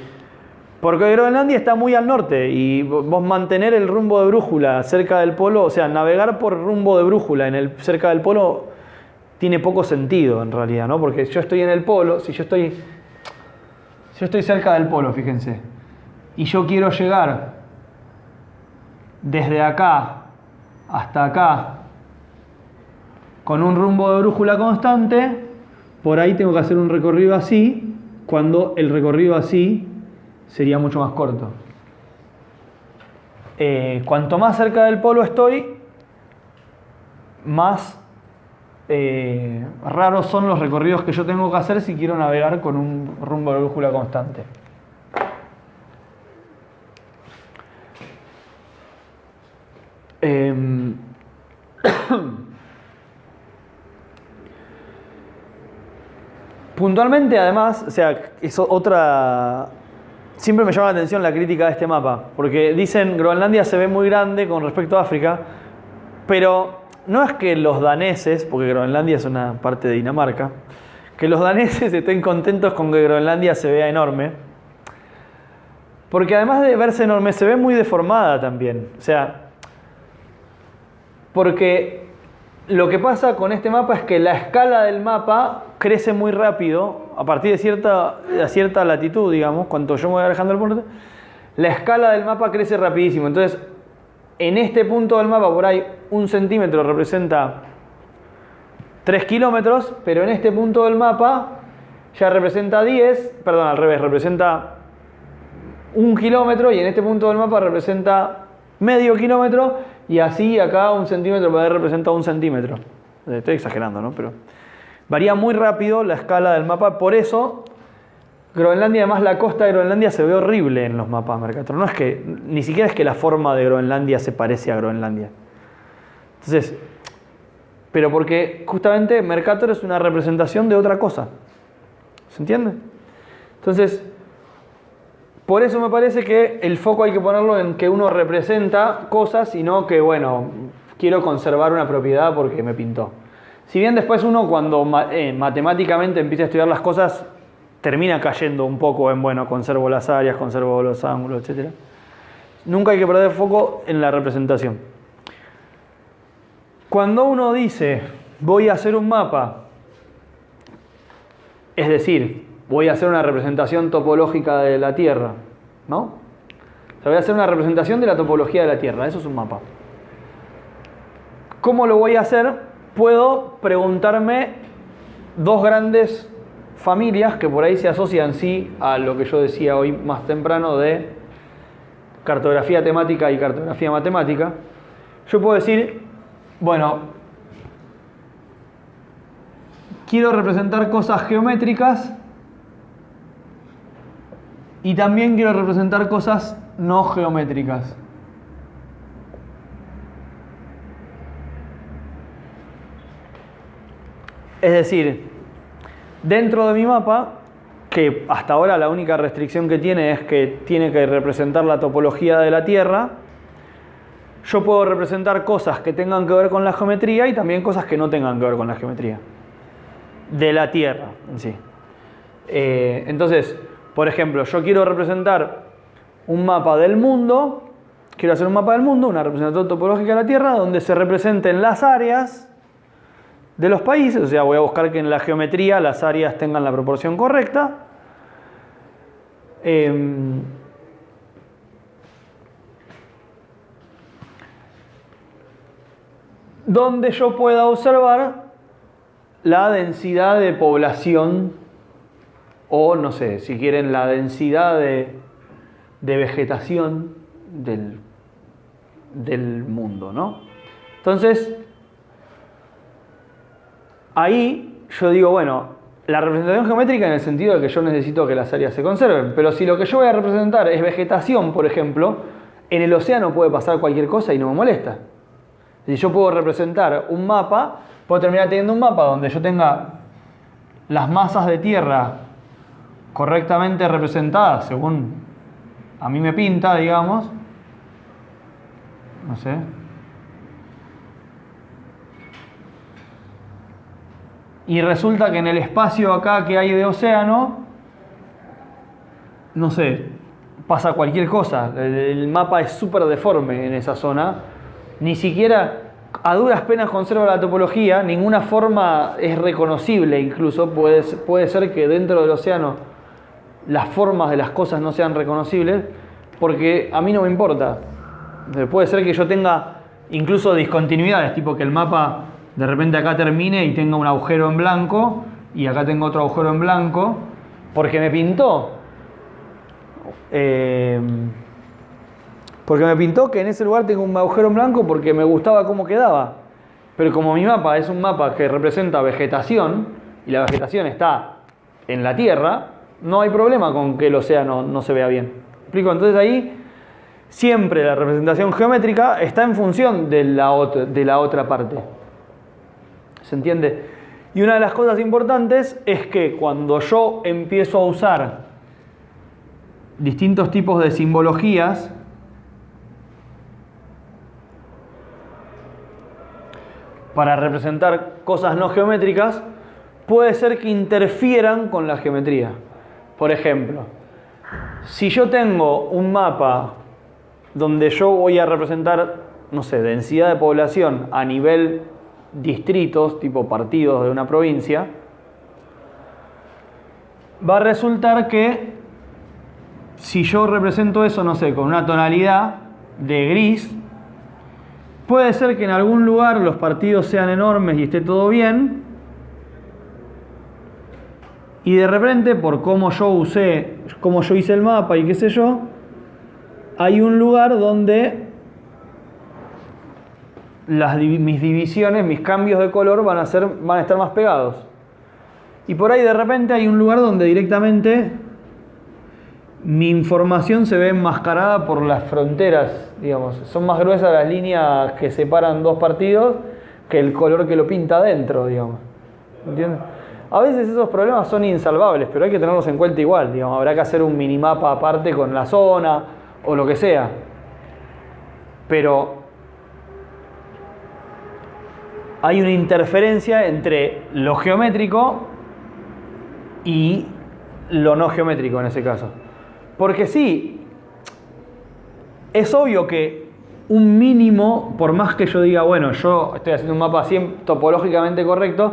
Porque Groenlandia está muy al norte y vos mantener el rumbo de brújula cerca del polo, o sea, navegar por rumbo de brújula cerca del polo tiene poco sentido en realidad, ¿no? Porque yo estoy en el polo, si yo estoy cerca del polo, fíjense, y yo quiero llegar desde acá hasta acá con un rumbo de brújula constante, por ahí tengo que hacer un recorrido así, cuando el recorrido así sería mucho más corto. Cuanto más cerca del polo estoy, más raros son los recorridos que yo tengo que hacer si quiero navegar con un rumbo de brújula constante. Puntualmente, además, o sea, es otra. Siempre me llama la atención la crítica de este mapa, porque dicen Groenlandia se ve muy grande con respecto a África, pero no es que los daneses, porque Groenlandia es una parte de Dinamarca, que los daneses estén contentos con que Groenlandia se vea enorme, porque además de verse enorme, se ve muy deformada también. O sea, porque lo que pasa con este mapa es que la escala del mapa crece muy rápido, a partir de cierta latitud, digamos, cuando yo me voy alejando del punto, la escala del mapa crece rapidísimo. Entonces, en este punto del mapa, por ahí, 1 centímetro representa 3 kilómetros, pero en este punto del mapa ya representa 10, perdón, al revés, representa 1 kilómetro, y en este punto del mapa representa medio kilómetro, y así acá 1 centímetro puede representar 1 centímetro. Estoy exagerando, ¿no? Pero varía muy rápido la escala del mapa, por eso Groenlandia, además la costa de Groenlandia se ve horrible en los mapas Mercator. No es que, ni siquiera es que la forma de Groenlandia se parece a Groenlandia. Entonces, pero porque justamente Mercator es una representación de otra cosa. ¿Se entiende? Entonces, por eso me parece que el foco hay que ponerlo en que uno representa cosas y no que, bueno, quiero conservar una propiedad porque me pintó. Si bien después uno cuando matemáticamente empieza a estudiar las cosas termina cayendo un poco en, bueno, conservo las áreas, conservo los ángulos, etc. Nunca hay que perder foco en la representación. Cuando uno dice, voy a hacer un mapa, es decir, voy a hacer una representación topológica de la Tierra, ¿no? O sea, voy a hacer una representación de la topología de la Tierra, eso es un mapa. ¿Cómo lo voy a hacer? Puedo preguntarme dos grandes familias que por ahí se asocian sí a lo que yo decía hoy más temprano de cartografía temática y cartografía matemática. Yo puedo decir, bueno, quiero representar cosas geométricas y también quiero representar cosas no geométricas. Es decir, dentro de mi mapa, que hasta ahora la única restricción que tiene es que tiene que representar la topología de la Tierra, yo puedo representar cosas que tengan que ver con la geometría y también cosas que no tengan que ver con la geometría de la Tierra en sí. Entonces, por ejemplo, yo quiero representar un mapa del mundo, quiero hacer un mapa del mundo, una representación topológica de la Tierra, donde se representen las áreas de los países, o sea, voy a buscar que en la geometría las áreas tengan la proporción correcta. Donde yo pueda observar la densidad de población, o no sé, si quieren, la densidad de vegetación del mundo, ¿no? Entonces, ahí yo digo, bueno, la representación geométrica en el sentido de que yo necesito que las áreas se conserven, pero si lo que yo voy a representar es vegetación, por ejemplo, en el océano puede pasar cualquier cosa y no me molesta. Si yo puedo representar un mapa, puedo terminar teniendo un mapa donde yo tenga las masas de tierra correctamente representadas según a mí me pinta, digamos, no sé. Y resulta que en el espacio acá que hay de océano, no sé, pasa cualquier cosa. El mapa es súper deforme en esa zona. Ni siquiera, a duras penas conserva la topología, ninguna forma es reconocible incluso. Puede ser que dentro del océano las formas de las cosas no sean reconocibles, porque a mí no me importa. Puede ser que yo tenga incluso discontinuidades, tipo que el mapa de repente acá termine y tenga un agujero en blanco y acá tengo otro agujero en blanco porque me pintó. Porque me pintó que en ese lugar tengo un agujero en blanco porque me gustaba cómo quedaba. Pero como mi mapa es un mapa que representa vegetación y la vegetación está en la Tierra, no hay problema con que el océano no se vea bien. ¿Me explico? Entonces ahí siempre la representación geométrica está en función de la otra parte. ¿Se entiende? Y una de las cosas importantes es que cuando yo empiezo a usar distintos tipos de simbologías, para representar cosas no geométricas, puede ser que interfieran con la geometría. Por ejemplo, si yo tengo un mapa donde yo voy a representar, no sé, densidad de población a nivel distritos, tipo partidos de una provincia, va a resultar que si yo represento eso, no sé, con una tonalidad de gris, puede ser que en algún lugar los partidos sean enormes y esté todo bien, y de repente, por cómo yo hice el mapa y qué sé yo, hay un lugar donde mis divisiones, mis cambios de color van a estar más pegados. Y por ahí de repente hay un lugar donde directamente mi información se ve enmascarada por las fronteras, digamos. Son más gruesas las líneas que separan dos partidos que el color que lo pinta adentro, digamos. ¿Entiendes? A veces esos problemas son insalvables, pero hay que tenerlos en cuenta igual, digamos. Habrá que hacer un minimapa aparte con la zona o lo que sea. Pero hay una interferencia entre lo geométrico y lo no geométrico en ese caso. Porque sí, es obvio que un mínimo, por más que yo diga, bueno, yo estoy haciendo un mapa así topológicamente correcto,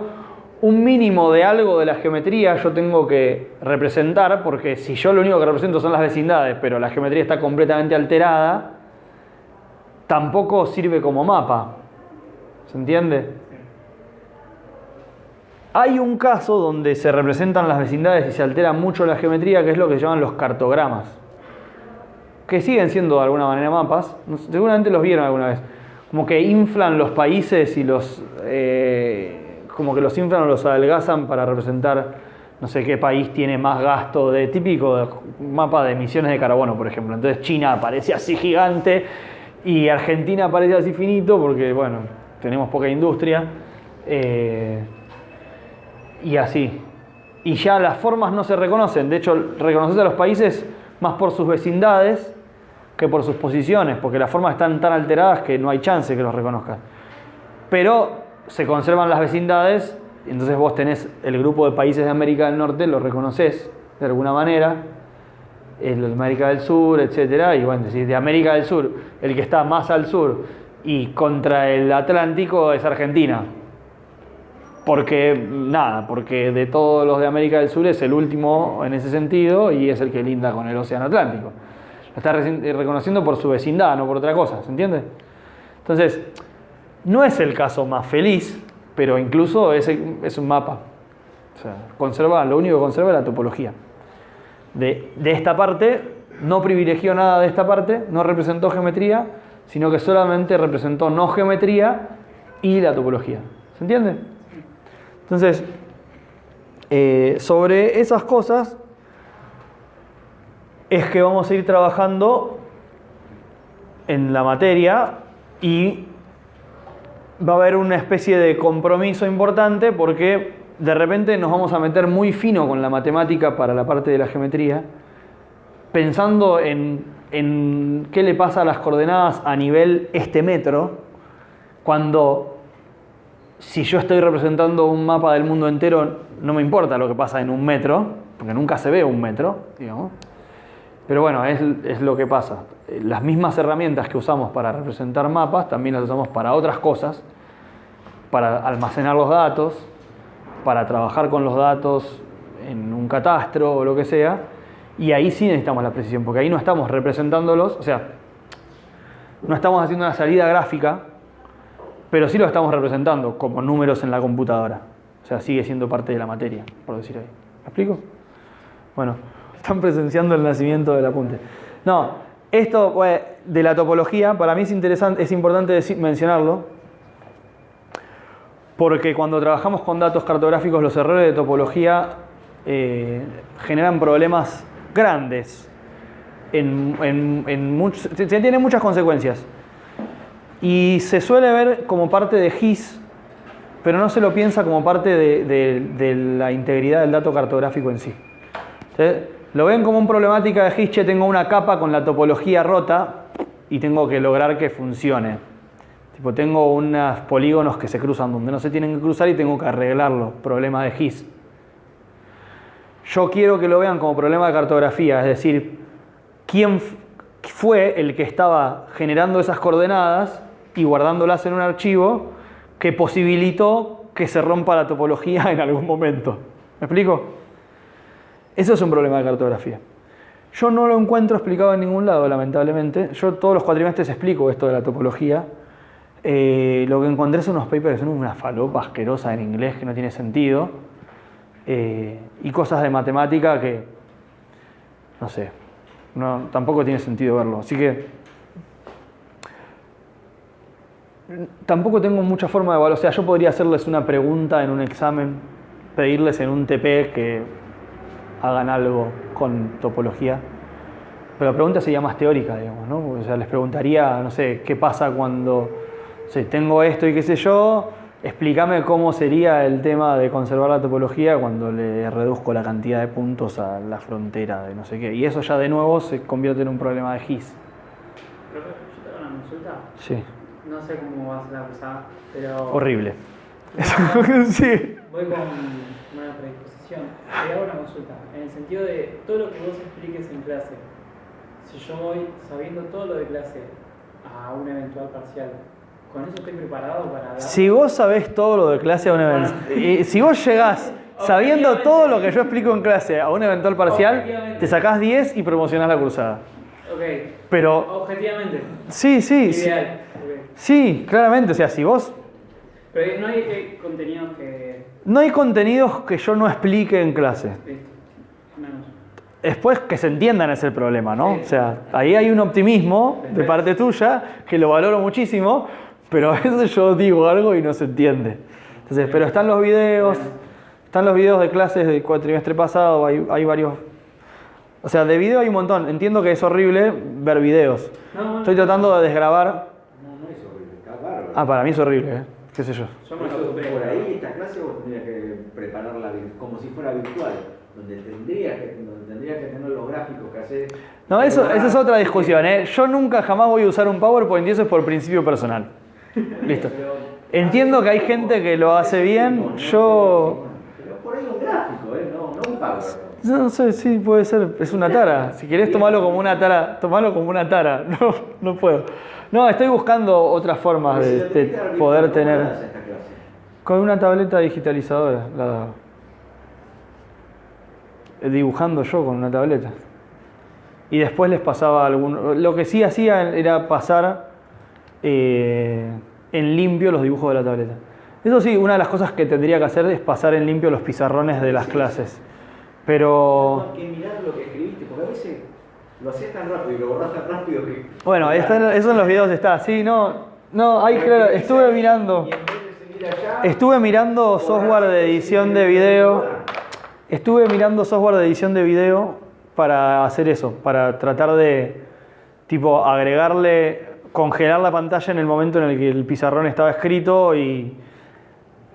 un mínimo de algo de la geometría yo tengo que representar, porque si yo lo único que represento son las vecindades, pero la geometría está completamente alterada, tampoco sirve como mapa. ¿Se entiende? Hay un caso donde se representan las vecindades y se altera mucho la geometría, que es lo que se llaman los cartogramas, que siguen siendo de alguna manera mapas, seguramente los vieron alguna vez, como que inflan los países y como que los inflan o los adelgazan para representar no sé qué país tiene más gasto, de típico mapa de emisiones de carbono, por ejemplo. Entonces China aparece así gigante y Argentina aparece así finito porque, bueno, tenemos poca industria. Y así. Y ya las formas no se reconocen. De hecho, reconoces a los países más por sus vecindades que por sus posiciones, porque las formas están tan alteradas que no hay chance que los reconozcas. Pero se conservan las vecindades, y entonces vos tenés el grupo de países de América del Norte, lo reconoces de alguna manera, el América del Sur, etc. Y bueno, si de América del Sur, el que está más al sur y contra el Atlántico es Argentina. Porque de todos los de América del Sur es el último en ese sentido y es el que linda con el Océano Atlántico. Lo está reconociendo por su vecindad, no por otra cosa, ¿se entiende? Entonces, no es el caso más feliz, pero incluso es un mapa. O sea, lo único que conserva es la topología. De esta parte, no privilegió nada de esta parte, no representó geometría, sino que solamente representó no geometría y la topología. ¿Se entiende? Entonces, sobre esas cosas es que vamos a ir trabajando en la materia y va a haber una especie de compromiso importante porque de repente nos vamos a meter muy fino con la matemática para la parte de la geometría, pensando en qué le pasa a las coordenadas a nivel este metro, cuando si yo estoy representando un mapa del mundo entero, no me importa lo que pasa en un metro, porque nunca se ve un metro, digamos. Pero bueno, es lo que pasa. Las mismas herramientas que usamos para representar mapas, también las usamos para otras cosas, para almacenar los datos, para trabajar con los datos en un catastro o lo que sea, y ahí sí necesitamos la precisión, porque ahí no estamos representándolos, o sea, no estamos haciendo una salida gráfica, pero sí lo estamos representando como números en la computadora. O sea, sigue siendo parte de la materia, por decir ahí. ¿Me explico? Bueno, están presenciando el nacimiento del apunte. No, esto de la topología, para mí es interesante, es importante mencionarlo, porque cuando trabajamos con datos cartográficos, los errores de topología generan problemas grandes. Tienen muchas consecuencias. Y se suele ver como parte de GIS, pero no se lo piensa como parte de la integridad del dato cartográfico en sí. ¿Sí? Lo ven como una problemática de GIS, che, tengo una capa con la topología rota y tengo que lograr que funcione. Tipo, tengo unos polígonos que se cruzan donde no se tienen que cruzar y tengo que arreglarlo, problema de GIS. Yo quiero que lo vean como problema de cartografía, es decir, quién fue el que estaba generando esas coordenadas y guardándolas en un archivo que posibilitó que se rompa la topología en algún momento. ¿Me explico? Eso es un problema de cartografía. Yo no lo encuentro explicado en ningún lado, lamentablemente. Yo todos los cuatrimestres explico esto de la topología. Lo que encontré son unos papers que son una falopa asquerosa en inglés que no tiene sentido. Y cosas de matemática que, no sé, tampoco tiene sentido verlo. Así que tampoco tengo mucha forma de evaluar. O sea, yo podría hacerles una pregunta en un examen, pedirles en un TP que hagan algo con topología. Pero la pregunta sería más teórica, digamos, ¿no? O sea, les preguntaría, no sé, ¿qué pasa cuando tengo esto y qué sé yo? Explícame cómo sería el tema de conservar la topología cuando le reduzco la cantidad de puntos a la frontera de no sé qué. Y eso ya de nuevo se convierte en un problema de GIS. Profe, yo te hago una consulta. Sí. No sé cómo va a ser la cursada, pero... Horrible. Sí. Voy con una predisposición. Te hago una consulta. En el sentido de todo lo que vos expliques en clase. Si yo voy sabiendo todo lo de clase a un eventual parcial, ¿con eso estoy preparado para dar? Si vos sabés todo lo de clase a un eventual... Si vos llegás sabiendo todo lo que yo explico en clase a un eventual parcial, te sacás 10 y promocionás la cursada. Ok. Pero... Objetivamente. Sí. Ideal. Okay. Sí, claramente. O sea, si vos... Pero no hay contenidos que... No hay contenidos que yo no explique en clase. Listo. Menos. Después que se entiendan es el problema, ¿no? Sí. O sea, ahí hay un optimismo de parte tuya que lo valoro muchísimo, pero a veces yo digo algo y no se entiende. Entonces, pero están los videos de clases del cuatrimestre pasado, hay varios. O sea, de video hay un montón. Entiendo que es horrible ver videos. Estoy tratando de desgrabar. No es horrible, está bárbaro. Ah, para mí es horrible, qué sé yo. Yo me lo Por ahí esta clase vos tendrías que prepararla como si fuera virtual, donde tendrías que tener los gráficos que hacer. No, esa es otra discusión, ¿eh? Yo nunca jamás voy a usar un PowerPoint y eso es por principio personal. Listo. Entiendo que hay gente que lo hace bien, yo... Pero por ahí un gráfico, no un PowerPoint. No sé, sí, puede ser, es una tara. Si querés tomarlo como una tara, tomalo como una tara. No puedo. No, estoy buscando otras formas de poder tener... Con una tableta digitalizadora, la daba. Dibujando yo con una tableta. Y después les pasaba algún... Lo que sí hacía era pasar en limpio los dibujos de la tableta. Eso sí, una de las cosas que tendría que hacer es pasar en limpio los pizarrones de las clases. Pero... Hay que mirar lo que escribiste, porque a veces lo hacías tan rápido y lo borrás tan rápido que... Bueno, eso en los videos está. Sí, no No, ahí claro, estuve mirando. Y en vez de seguir allá, Estuve mirando software de edición de video. Estuve mirando software de edición de video para hacer eso, para tratar de tipo congelar la pantalla en el momento en el que el pizarrón estaba escrito y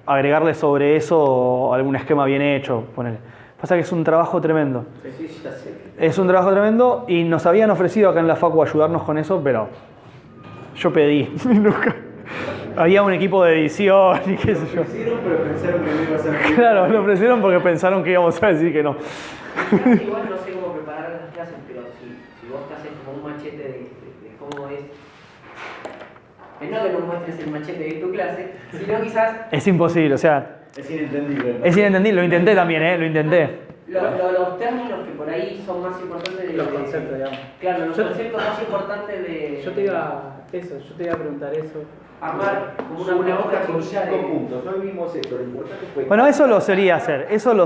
agregarle sobre eso algún esquema bien hecho. Ponele. Pasa que es un trabajo tremendo. sí, ya sé. Es un trabajo tremendo y nos habían ofrecido acá en la Facu ayudarnos con eso, pero yo pedí. Nunca. Había un equipo de edición y qué sé yo. Lo hicieron, pero pensaron que no iba a ser bien. Claro, lo ofrecieron porque pensaron que íbamos a decir que no. Igual no sé cómo preparar las clases, pero si vos te haces como un machete de cómo es. No que nos muestres el machete de tu clase, sino quizás. Es imposible, o sea, Es inentendible. es inentendible. Lo intenté también, lo intenté. Los términos que por ahí son más importantes de Los conceptos, digamos. Claro, los Yo- conceptos más importantes de. Yo te iba a preguntar eso. Armar como Una hoja propuesta con chiquita 5 de- puntos. Hoy vimos esto. Lo importante fue. Bueno, eso lo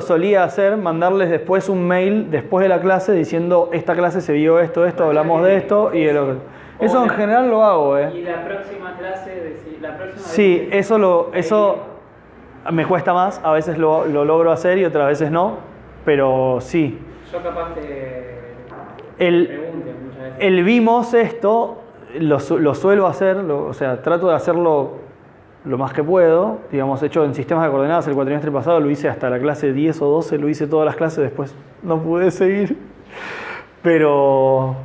solía hacer, mandarles después un mail después de la clase diciendo esta clase se vio esto, hablamos de esto y de lo que... Eso en general lo hago, Y la próxima clase, la próxima Sí, vez- eso me cuesta más, a veces lo logro hacer y otras veces no, pero sí. Yo capaz te El, pregunte muchas veces. el vimos esto, lo suelo hacer, o sea, trato de hacerlo lo más que puedo. Digamos, hecho en sistemas de coordenadas el cuatrimestre pasado lo hice hasta la clase 10 o 12, lo hice todas las clases, después no pude seguir. Pero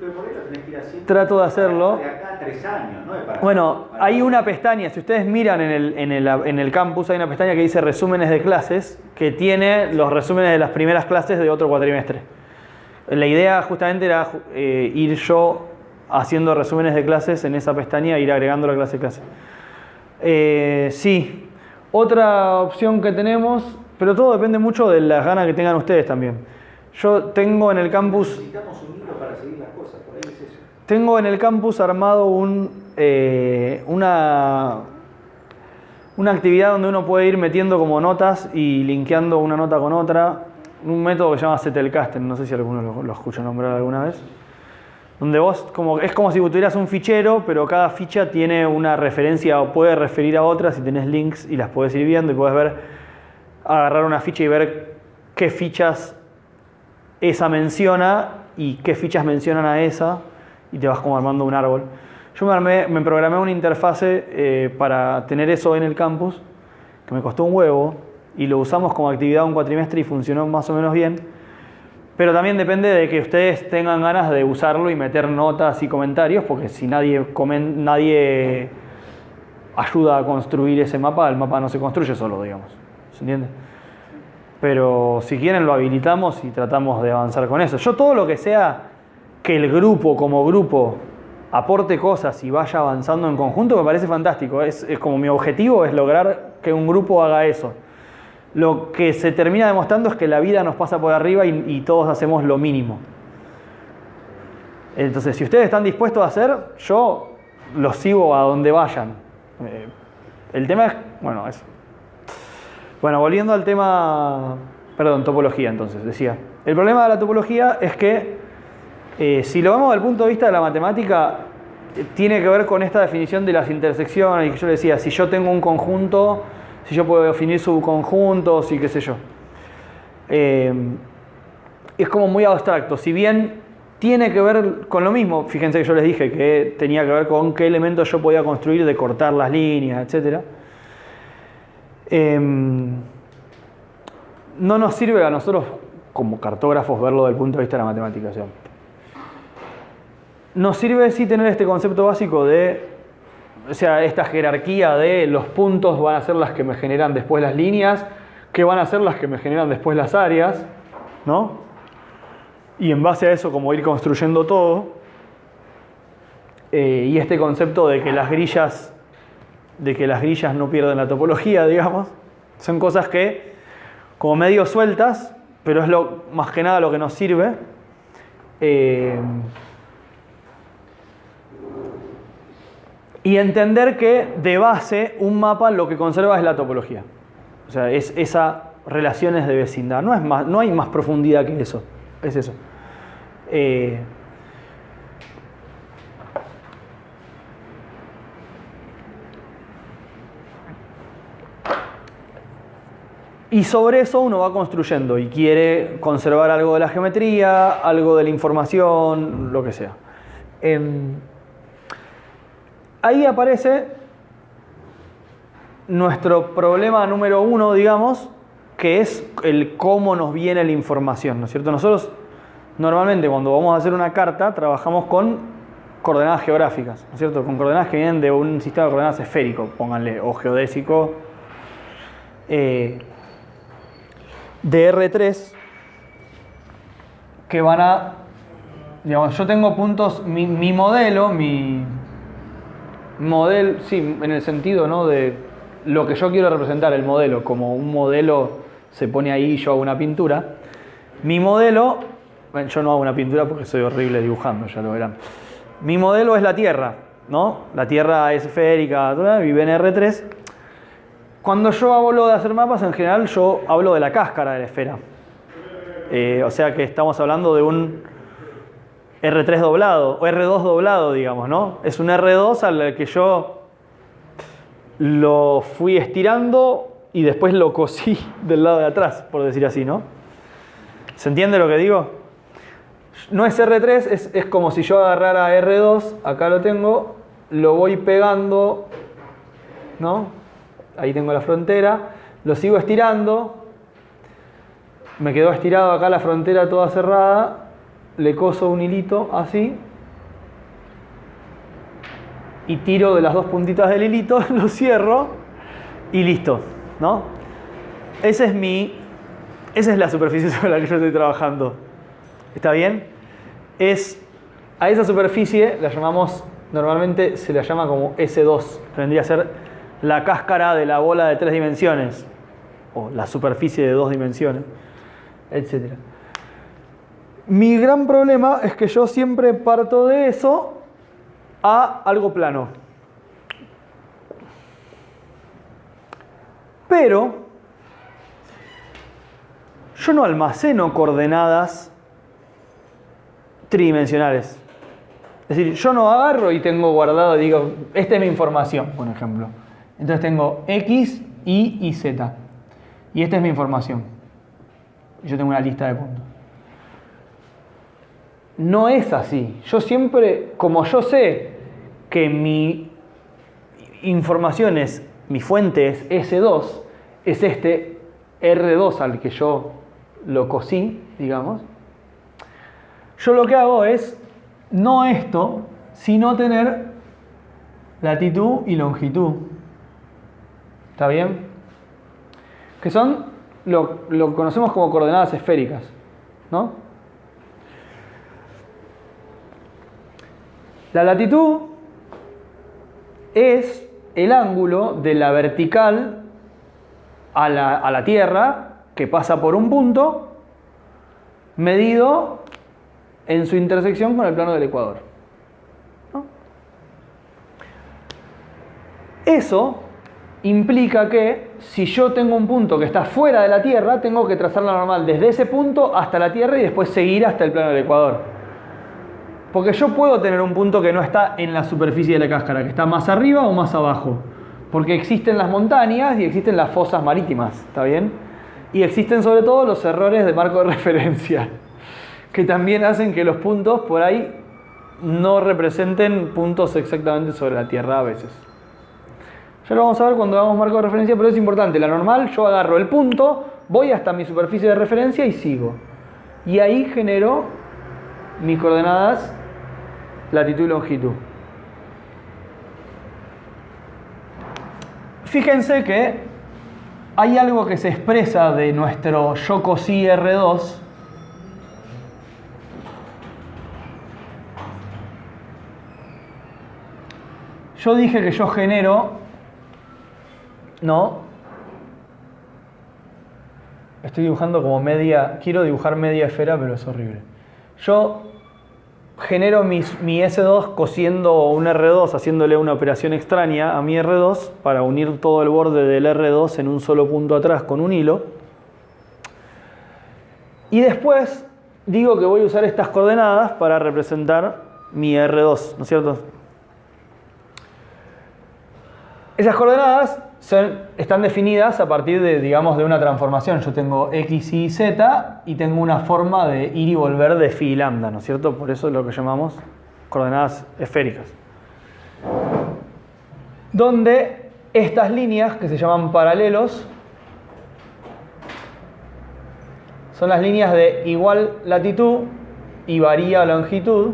Pero por ahí lo tenés que ir haciendo trato de hacerlo. de acá a 3 años, ¿no? Bueno, hay una pestaña, si ustedes miran en el campus, hay una pestaña que dice resúmenes de clases, que tiene los resúmenes de las primeras clases de otro cuatrimestre. La idea justamente era ir yo haciendo resúmenes de clases en esa pestaña e ir agregando la clase. Sí, otra opción que tenemos, pero todo depende mucho de las ganas que tengan ustedes también. Yo tengo en el campus... Necesitamos un hilo para seguir las cosas, por ahí es eso. Tengo en el campus armado una actividad donde uno puede ir metiendo como notas y linkeando una nota con otra. Un método que se llama Zettelkasten, no sé si alguno lo escuchó nombrar alguna vez. Donde vos, es como si tuvieras un fichero, pero cada ficha tiene una referencia o puede referir a otras y tenés links y las podés ir viendo y podés agarrar una ficha y ver qué fichas esa menciona y qué fichas mencionan a esa y te vas como armando un árbol. Yo me programé una interfase para tener eso en el campus, que me costó un huevo, y lo usamos como actividad un cuatrimestre y funcionó más o menos bien. Pero también depende de que ustedes tengan ganas de usarlo y meter notas y comentarios, porque si nadie ayuda a construir ese mapa, el mapa no se construye solo, digamos. ¿Se entiende? Pero si quieren lo habilitamos y tratamos de avanzar con eso. Yo todo lo que sea que el grupo como grupo aporte cosas y vaya avanzando en conjunto me parece fantástico. Es como mi objetivo es lograr que un grupo haga eso. Lo que se termina demostrando es que la vida nos pasa por arriba y todos hacemos lo mínimo. Entonces, si ustedes están dispuestos a hacer, yo los sigo a donde vayan. El tema es, bueno, eso. Bueno, volviendo al tema, topología entonces, decía. El problema de la topología es que, si lo vemos desde el punto de vista de la matemática, tiene que ver con esta definición de las intersecciones, y que yo decía, si yo tengo un conjunto, si yo puedo definir subconjuntos y qué sé yo. Es como muy abstracto, si bien tiene que ver con lo mismo, fíjense que yo les dije que tenía que ver con qué elementos yo podía construir de cortar las líneas, etc. No nos sirve a nosotros como cartógrafos verlo desde el punto de vista de la matemática. O sea, nos sirve sí tener este concepto básico de, o sea, esta jerarquía de los puntos van a ser las que me generan después las líneas, que van a ser las que me generan después las áreas, ¿no? Y en base a eso como ir construyendo todo. Y este concepto de que las grillas no pierden la topología, digamos, son cosas que como medio sueltas, pero es más que nada lo que nos sirve. Y entender que de base un mapa lo que conserva es la topología. O sea, es esas relaciones de vecindad. No hay más profundidad que eso. Es eso. Y sobre eso uno va construyendo y quiere conservar algo de la geometría, algo de la información, lo que sea. Ahí aparece nuestro problema número 1, digamos, que es el cómo nos viene la información, ¿no es cierto? Nosotros normalmente cuando vamos a hacer una carta trabajamos con coordenadas geográficas, ¿no es cierto? Con coordenadas que vienen de un sistema de coordenadas esférico, pónganle, o geodésico, de R3, que van a, digamos, yo tengo puntos, mi modelo, sí, en el sentido, ¿no?, de lo que yo quiero representar, el modelo, como un modelo se pone ahí y yo hago una pintura. Mi modelo, bueno, yo no hago una pintura porque soy horrible dibujando, ya lo verán. Mi modelo es la Tierra, ¿no? La Tierra es esférica, vive en R3. Cuando yo hablo de hacer mapas, en general yo hablo de la cáscara de la esfera. O sea que estamos hablando de un R3 doblado, o R2 doblado, digamos, ¿no? Es un R2 al que yo lo fui estirando y después lo cosí del lado de atrás, por decir así, ¿no? ¿Se entiende lo que digo? No es R3, es como si yo agarrara R2, acá lo tengo, lo voy pegando, ¿no? Ahí tengo la frontera, lo sigo estirando, me quedó estirado acá la frontera toda cerrada, le coso un hilito así, y tiro de las dos puntitas del hilito, lo cierro y listo, ¿no? Esa es la superficie sobre la que yo estoy trabajando. ¿Está bien? A esa superficie la llamamos, normalmente se la llama como S2, vendría a ser la cáscara de la bola de 3 dimensiones, o la superficie de 2 dimensiones, etc. Mi gran problema es que yo siempre parto de eso a algo plano. Pero yo no almaceno coordenadas tridimensionales. Es decir, yo no agarro y tengo guardado, digo, esta es mi información, por ejemplo. Entonces tengo X, Y y Z. Y esta es mi información. Yo tengo una lista de puntos. No es así. Yo siempre, como yo sé que mi información es, mi fuente es S2, es este R2 al que yo lo cosí, digamos, yo lo que hago es no esto, sino tener latitud y longitud. ¿Está bien? Que son, lo conocemos como coordenadas esféricas, ¿no? La latitud es el ángulo de la vertical a la Tierra que pasa por un punto medido en su intersección con el plano del ecuador, ¿no? Eso implica que si yo tengo un punto que está fuera de la Tierra, tengo que trazar la normal desde ese punto hasta la Tierra y después seguir hasta el plano del ecuador. Porque yo puedo tener un punto que no está en la superficie de la cáscara, que está más arriba o más abajo. Porque existen las montañas y existen las fosas marítimas, ¿está bien? Y existen sobre todo los errores de marco de referencia, que también hacen que los puntos por ahí no representen puntos exactamente sobre la Tierra a veces. Ya lo vamos a ver cuando hagamos marco de referencia, pero es importante. La normal, yo agarro el punto, voy hasta mi superficie de referencia y sigo. Y ahí genero mis coordenadas latitud y longitud. Fíjense que hay algo que se expresa de nuestro yo cosí R2. Yo dije que yo genero, ¿no? Estoy dibujando como media, quiero dibujar media esfera, pero es horrible. Yo genero mi S2 cosiendo un R2, haciéndole una operación extraña a mi R2 para unir todo el borde del R2 en un solo punto atrás con un hilo. Y después digo que voy a usar estas coordenadas para representar mi R2, ¿no es cierto? Esas coordenadas están definidas a partir de, digamos, de una transformación. Yo tengo x, y, z y tengo una forma de ir y volver de phi y lambda, ¿no es cierto? Por eso es lo que llamamos coordenadas esféricas. Donde estas líneas, que se llaman paralelos, son las líneas de igual latitud y varía longitud.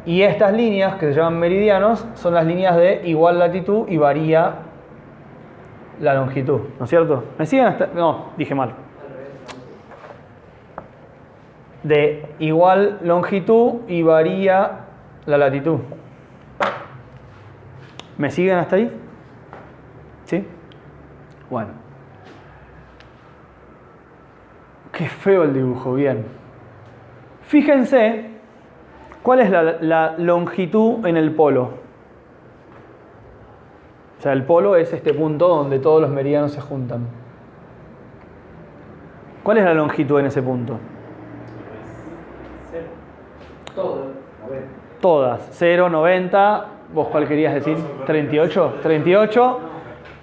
Y estas líneas, que se llaman meridianos, son las líneas de igual latitud y varía la longitud, ¿no es cierto? ¿Me siguen hasta...? No, dije mal. De igual longitud y varía la latitud. ¿Me siguen hasta ahí? ¿Sí? Bueno. Qué feo el dibujo, bien. Fíjense cuál es la longitud en el polo. O sea, el polo es este punto donde todos los meridianos se juntan. ¿Cuál es la longitud en ese punto? Todo. Todas. 0, 90. ¿Vos cuál querías decir? 38. 38.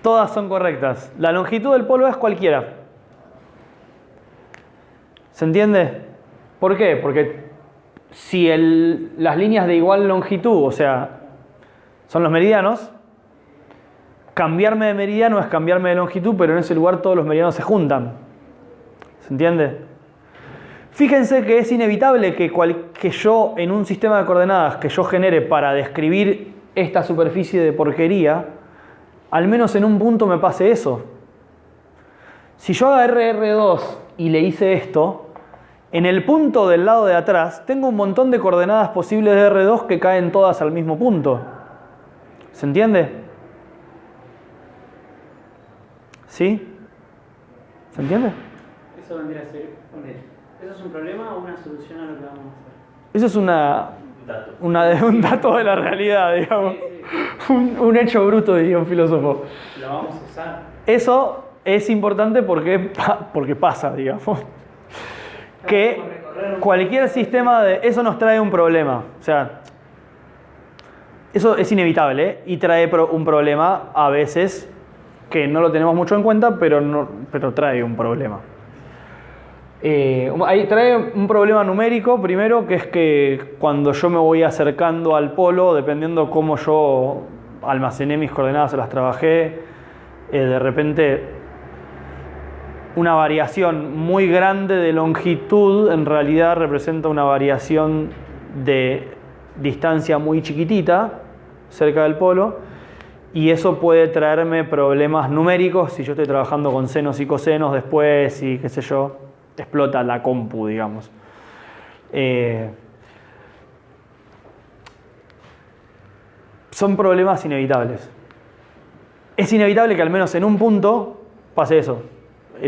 Todas son correctas. La longitud del polo es cualquiera. ¿Se entiende? ¿Por qué? Porque si las líneas de igual longitud, o sea, son los meridianos, cambiarme de meridiano es cambiarme de longitud, pero en ese lugar todos los meridianos se juntan. ¿Se entiende? Fíjense que es inevitable que yo, en un sistema de coordenadas que yo genere para describir esta superficie de porquería, al menos en un punto me pase eso. Si yo agarré R2 y le hice esto, en el punto del lado de atrás tengo un montón de coordenadas posibles de R2 que caen todas al mismo punto. ¿Se entiende? ¿Sí? ¿Se entiende? Eso vendría a ser. ¿Eso es un problema o una solución a lo que vamos a hacer? Eso es un dato de la realidad, digamos. Sí. Un hecho bruto, diría un filósofo. Lo vamos a usar. Eso es importante porque pasa, digamos. Que cualquier sistema de... Eso nos trae un problema. O sea, eso es inevitable, ¿eh? Y trae un problema a veces que no lo tenemos mucho en cuenta, pero trae un problema. Ahí trae un problema numérico, primero, que es que cuando yo me voy acercando al polo, dependiendo cómo yo almacené mis coordenadas o las trabajé, de repente una variación muy grande de longitud en realidad representa una variación de distancia muy chiquitita cerca del polo, y eso puede traerme problemas numéricos si yo estoy trabajando con senos y cosenos después y qué sé yo, explota la compu, digamos. Son problemas inevitables. Es inevitable que al menos en un punto pase eso.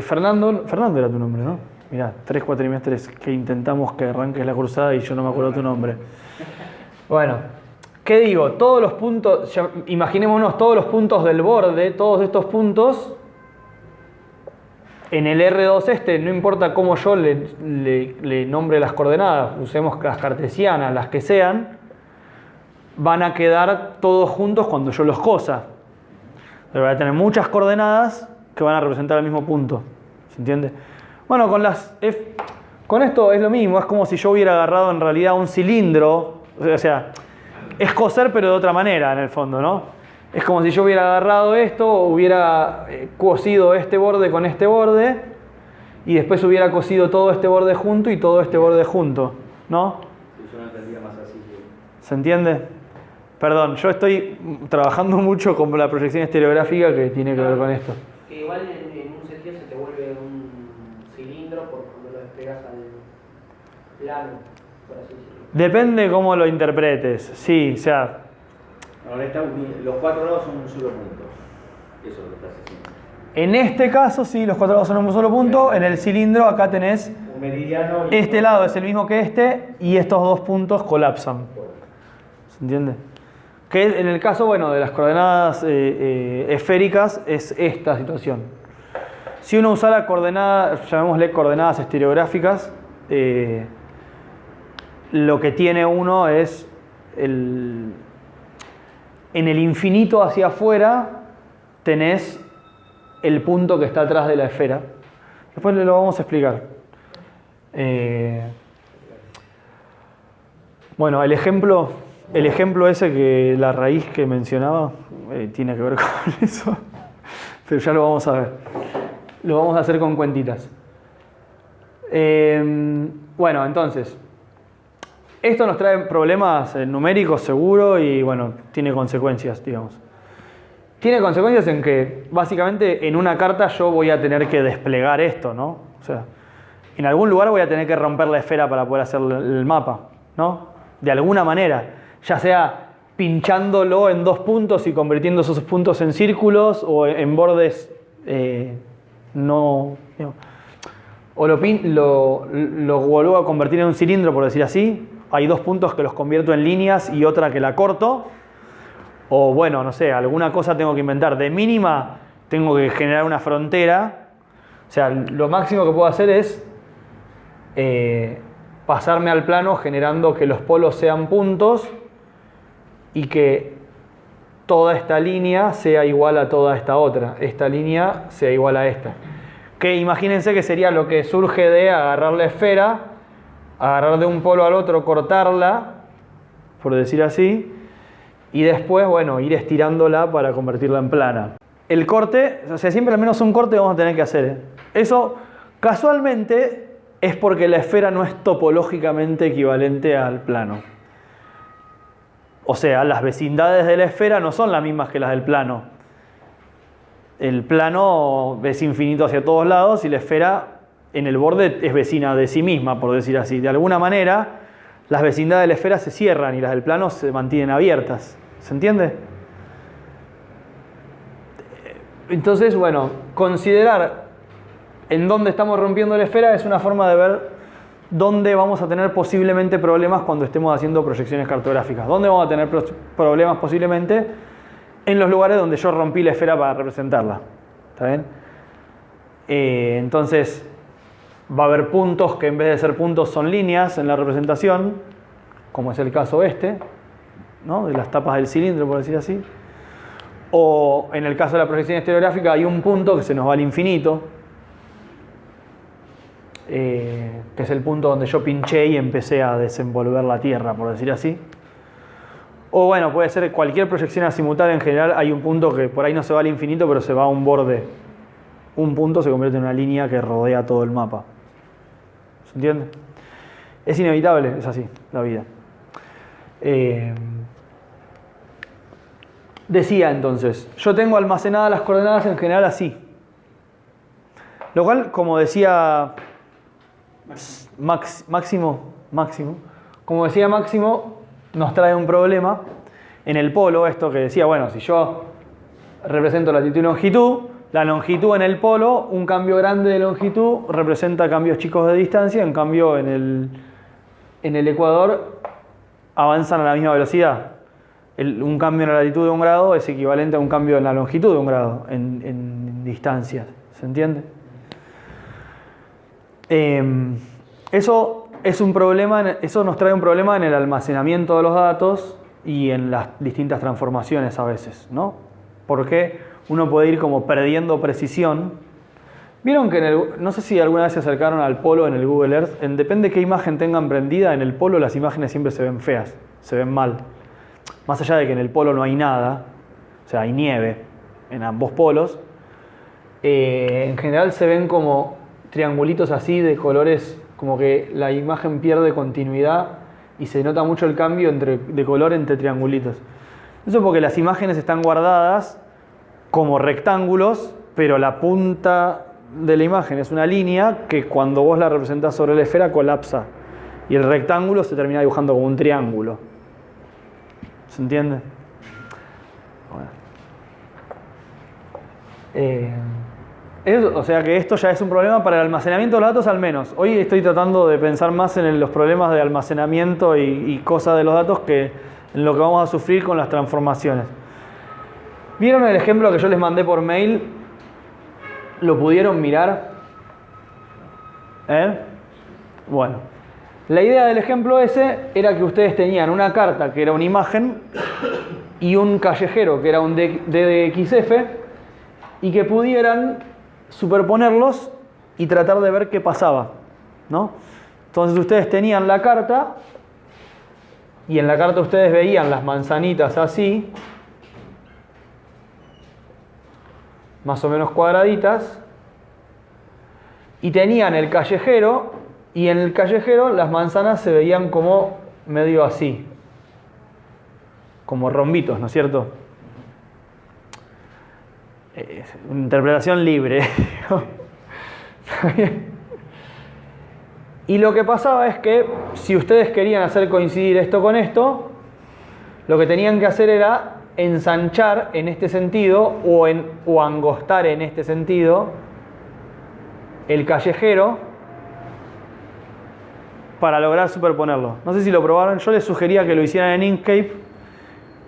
Fernando era tu nombre, ¿no? Mirá, 3 cuatrimestres que intentamos que arranques la cursada y yo no me acuerdo tu nombre. Bueno, ¿qué digo? Todos los puntos, imaginémonos todos los puntos del borde, todos estos puntos, en el R2 no importa cómo yo le nombre las coordenadas, usemos las cartesianas, las que sean, van a quedar todos juntos cuando yo los cosa. Pero voy a tener muchas coordenadas que van a representar el mismo punto. ¿Se entiende? Bueno, con esto es lo mismo. Es como si yo hubiera agarrado en realidad un cilindro. O sea, es coser pero de otra manera en el fondo, ¿no? Es como si yo hubiera agarrado esto, hubiera cosido este borde con este borde y después hubiera cosido todo este borde junto y todo este borde junto, ¿no? Yo no entendía más así. ¿Se entiende? Perdón, yo estoy trabajando mucho con la proyección estereográfica que tiene que ver con esto. Que igual en un sentido se te vuelve un cilindro por cuando lo despegas al plano, por así decirlo. Depende cómo lo interpretes, sí, o sea... Ahora los 4 lados son un solo punto. Eso es lo que estás haciendo. En este caso, sí, los 4 lados son un solo punto. En el cilindro acá tenés... Un meridiano... Este lado es el mismo que este y estos dos puntos colapsan. ¿Se entiende? Que en el caso, bueno, de las coordenadas esféricas es esta situación. Si uno usa la coordenada, llamémosle coordenadas estereográficas, lo que tiene uno es en el infinito hacia afuera tenés el punto que está atrás de la esfera. Después lo vamos a explicar. Bueno, el ejemplo ese que la raíz que mencionaba tiene que ver con eso, pero ya lo vamos a ver. Lo vamos a hacer con cuentitas. Bueno, entonces, esto nos trae problemas numéricos seguro y bueno, tiene consecuencias, digamos. Tiene consecuencias en que básicamente en una carta yo voy a tener que desplegar esto, ¿no? O sea, en algún lugar voy a tener que romper la esfera para poder hacer el mapa, ¿no? De alguna manera, ya sea pinchándolo en 2 puntos y convirtiendo esos puntos en círculos o en bordes no... Digamos, o lo vuelvo a convertir en un cilindro, por decir así. Hay 2 puntos que los convierto en líneas y otra que la corto. O bueno, no sé, alguna cosa tengo que inventar. De mínima tengo que generar una frontera. O sea, lo máximo que puedo hacer es pasarme al plano generando que los polos sean puntos y que toda esta línea sea igual a toda esta otra. Esta línea sea igual a esta. Que imagínense que sería lo que surge de agarrar la esfera, agarrar de un polo al otro, cortarla, por decir así, y después, bueno, ir estirándola para convertirla en plana. El corte, o sea, siempre al menos un corte vamos a tener que hacer. Eso, casualmente, es porque la esfera no es topológicamente equivalente al plano. O sea, las vecindades de la esfera no son las mismas que las del plano. El plano es infinito hacia todos lados y la esfera en el borde es vecina de sí misma, por decir así. De alguna manera, las vecindades de la esfera se cierran y las del plano se mantienen abiertas. ¿Se entiende? Entonces, bueno, considerar en dónde estamos rompiendo la esfera es una forma de ver dónde vamos a tener posiblemente problemas cuando estemos haciendo proyecciones cartográficas. ¿Dónde vamos a tener problemas posiblemente? En los lugares donde yo rompí la esfera para representarla. ¿Está bien? Entonces, va a haber puntos que en vez de ser puntos son líneas en la representación, como es el caso este, ¿no? De las tapas del cilindro, por decir así. O en el caso de la proyección estereográfica hay un punto que se nos va al infinito, que es el punto donde yo pinché y empecé a desenvolver la Tierra, por decir así. O bueno, puede ser cualquier proyección azimutal en general, hay un punto que por ahí no se va al infinito, pero se va a un borde. Un punto se convierte en una línea que rodea todo el mapa. ¿Se entiende? Es inevitable, es así, la vida. Decía entonces, yo tengo almacenadas las coordenadas en general así. Lo cual, como decía Máximo, como decía Máximo, nos trae un problema en el polo, esto que decía, bueno, si yo represento latitud y longitud, la longitud en el polo, un cambio grande de longitud representa cambios chicos de distancia, en cambio en el ecuador avanzan a la misma velocidad. Un cambio en la latitud de 1 grado es equivalente a un cambio en la longitud de 1 grado en distancias. ¿Se entiende? Eso es un problema, eso nos trae un problema en el almacenamiento de los datos y en las distintas transformaciones a veces, ¿no? Porque uno puede ir como perdiendo precisión. Vieron que no sé si alguna vez se acercaron al polo en el Google Earth, depende de qué imagen tengan prendida, en el polo las imágenes siempre se ven feas, se ven mal. Más allá de que en el polo no hay nada, o sea, hay nieve en ambos polos, en general se ven como triangulitos así de colores, como que la imagen pierde continuidad y se nota mucho el cambio de color entre triangulitos. Eso porque las imágenes están guardadas como rectángulos, pero la punta de la imagen es una línea que cuando vos la representás sobre la esfera colapsa y el rectángulo se termina dibujando como un triángulo. ¿Se entiende? Bueno. O sea que esto ya es un problema para el almacenamiento de los datos al menos. Hoy estoy tratando de pensar más en los problemas de almacenamiento y cosas de los datos que en lo que vamos a sufrir con las transformaciones. ¿Vieron el ejemplo que yo les mandé por mail? ¿Lo pudieron mirar? Bueno, la idea del ejemplo ese era que ustedes tenían una carta que era una imagen y un callejero, que era un DXF, y que pudieran superponerlos y tratar de ver qué pasaba, ¿no? Entonces ustedes tenían la carta, y en la carta ustedes veían las manzanitas así, más o menos cuadraditas, y tenían el callejero, y en el callejero las manzanas se veían como medio así, como rombitos, ¿no es cierto? Interpretación libre. Y lo que pasaba es que si ustedes querían hacer coincidir esto con esto, lo que tenían que hacer era ensanchar en este sentido o angostar en este sentido el callejero para lograr superponerlo. No sé si lo probaron, yo les sugería que lo hicieran en Inkscape,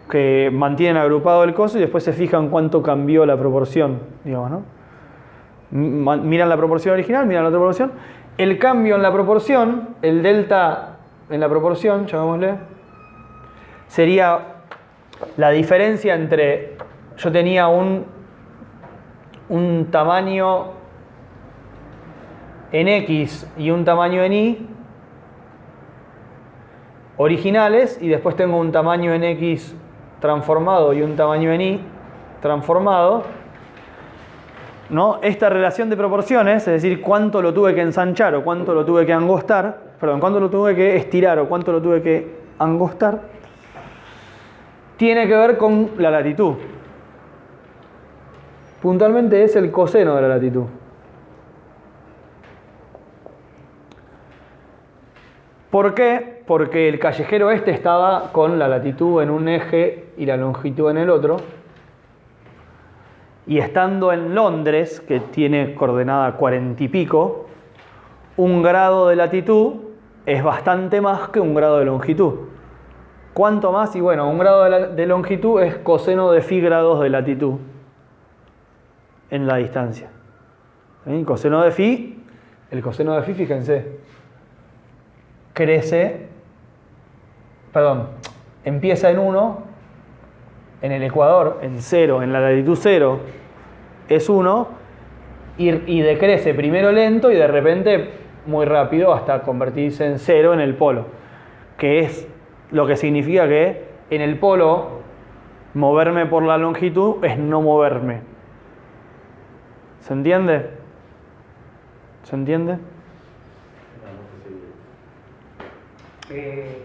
que mantienen agrupado el coso y después se fijan cuánto cambió la proporción, digamos, ¿no? Miran la proporción original, miran la otra proporción. El cambio en la proporción, el delta en la proporción, llamémosle, sería la diferencia entre, yo tenía un tamaño en X y un tamaño en Y originales, y después tengo un tamaño en X transformado y un tamaño en Y transformado, ¿no? Esta relación de proporciones, es decir, cuánto lo tuve que ensanchar o cuánto lo tuve que angostar, perdón, cuánto lo tuve que estirar o cuánto lo tuve que angostar, tiene que ver con la latitud. Puntualmente es el coseno de la latitud. ¿Por qué? Porque el callejero este estaba con la latitud en un eje y la longitud en el otro. Y estando en Londres, que tiene coordenada 40 y pico, un grado de latitud es bastante más que un grado de longitud. ¿Cuánto más? Y bueno, un grado de longitud es coseno de phi grados de latitud en la distancia. ¿Sí? Coseno de phi, el coseno de phi, fíjense, crece, perdón, empieza en 1, en el ecuador en 0, en la latitud 0 es 1, y decrece primero lento y de repente muy rápido hasta convertirse en 0 en el polo, que es lo que significa que en el polo moverme por la longitud es no moverme. ¿Se entiende? ¿Se entiende? Como que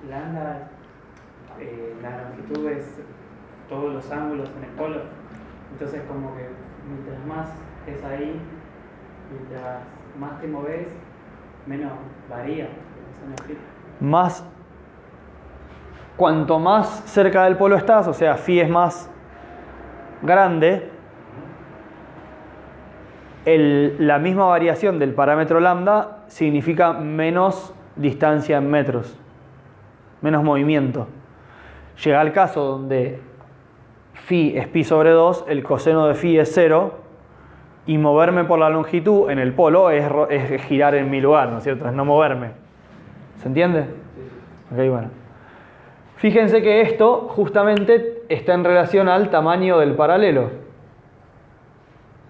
lambda, la longitud es todos los ángulos en el polo, entonces como que mientras más estés ahí, mientras más te moves, menos varía. Cuanto más cerca del polo estás, o sea, phi es más grande, la misma variación del parámetro lambda significa menos distancia en metros, menos movimiento. Llega el caso donde phi es pi sobre 2, el coseno de phi es 0, y moverme por la longitud en el polo es girar en mi lugar, ¿no es cierto? Es no moverme. ¿Se entiende? Ok, bueno. Fíjense que esto justamente está en relación al tamaño del paralelo.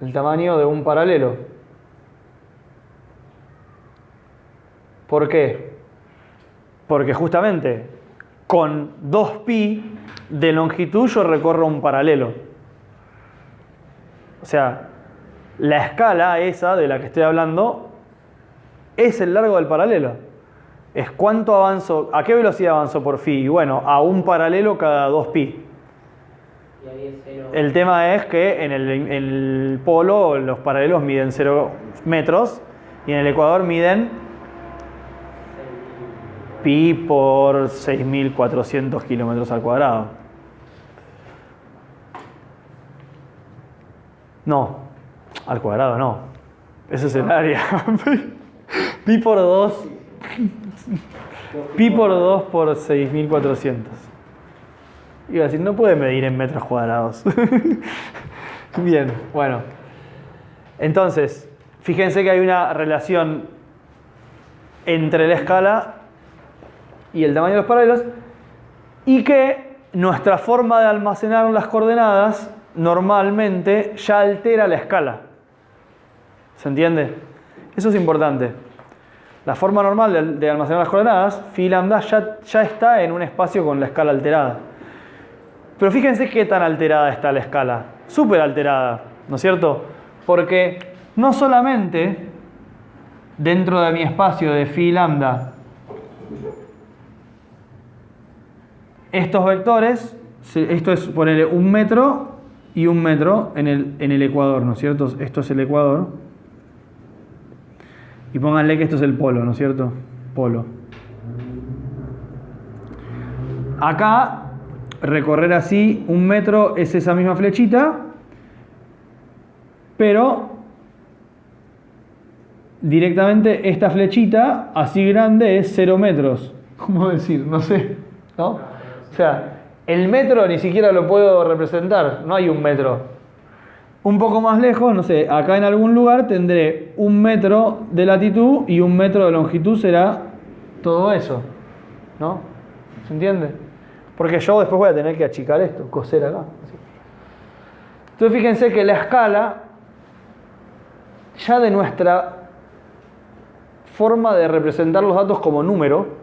El tamaño de un paralelo. ¿Por qué? Porque justamente con 2pi de longitud yo recorro un paralelo. O sea, la escala esa de la que estoy hablando es el largo del paralelo. Es cuánto avanzo, a qué velocidad avanzo por phi. Y bueno, a un paralelo cada 2pi. Y ahí es 0. El tema es que en el polo los paralelos miden 0 metros y en el ecuador miden pi por 6.400 kilómetros al cuadrado. No, al cuadrado no. Ese es el área. Pi por 2. Pi por 2 por 6.400. Iba a decir, no puede medir en metros cuadrados. Bien, bueno. Entonces, fíjense que hay una relación entre la escala y el tamaño de los paralelos. y que nuestra forma de almacenar las coordenadas normalmente ya altera la escala. ¿Se entiende? Eso es importante. La forma normal de almacenar las coordenadas, phi lambda, ya está en un espacio con la escala alterada. Pero fíjense qué tan alterada está la escala. Súper alterada, ¿no es cierto? Porque no solamente dentro de mi espacio de phi lambda, estos vectores, esto es ponerle 1 metro y 1 metro en el ecuador, ¿no es cierto? Esto es el ecuador. Y pónganle que esto es el polo, ¿no es cierto? Polo. Acá, recorrer así 1 metro es esa misma flechita, pero directamente esta flechita así grande es 0 metros. ¿Cómo decir? No sé, ¿no? O sea, el metro ni siquiera lo puedo representar, no hay 1 metro. Un poco más lejos, no sé, acá en algún lugar tendré 1 metro de latitud y 1 metro de longitud será todo eso, ¿no? ¿Se entiende? Porque yo después voy a tener que achicar esto, coser acá. Entonces fíjense que la escala, ya de nuestra forma de representar los datos como número,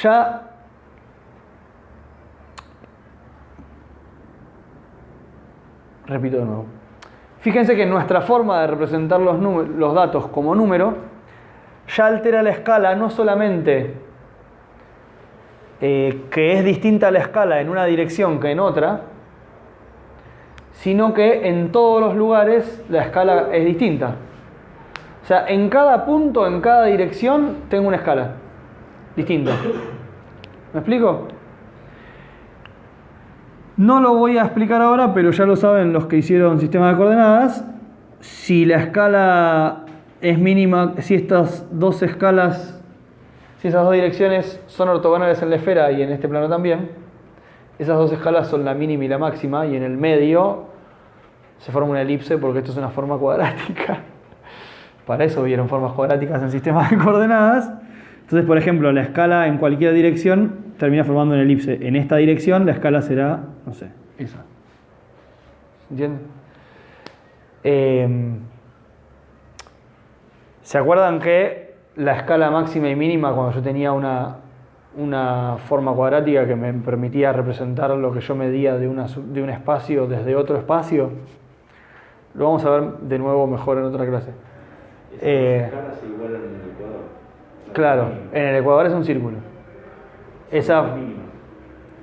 ya repito de nuevo. Fíjense que nuestra forma de representar los datos como número ya altera la escala, no solamente que es distinta la escala en una dirección que en otra, sino que en todos los lugares la escala es distinta. O sea, en cada punto, en cada dirección, tengo una escala distinta. ¿Me explico? No lo voy a explicar ahora, pero ya lo saben los que hicieron sistema de coordenadas. Si la escala es mínima, si estas dos escalas, si esas dos direcciones son ortogonales en la esfera y en este plano también, esas dos escalas son la mínima y la máxima, y en el medio se forma una elipse porque esto es una forma cuadrática. Para eso vieron formas cuadráticas en sistemas de coordenadas. Entonces, por ejemplo, la escala en cualquier dirección termina formando una elipse. En esta dirección la escala será, no sé, esa. ¿Entienden? ¿Se acuerdan que la escala máxima y mínima, cuando yo tenía una forma cuadrática que me permitía representar lo que yo medía de un espacio desde otro espacio? Lo vamos a ver de nuevo mejor en otra clase. Esas escalas se igualan en el ecuador. Claro, en el ecuador es un círculo. Esa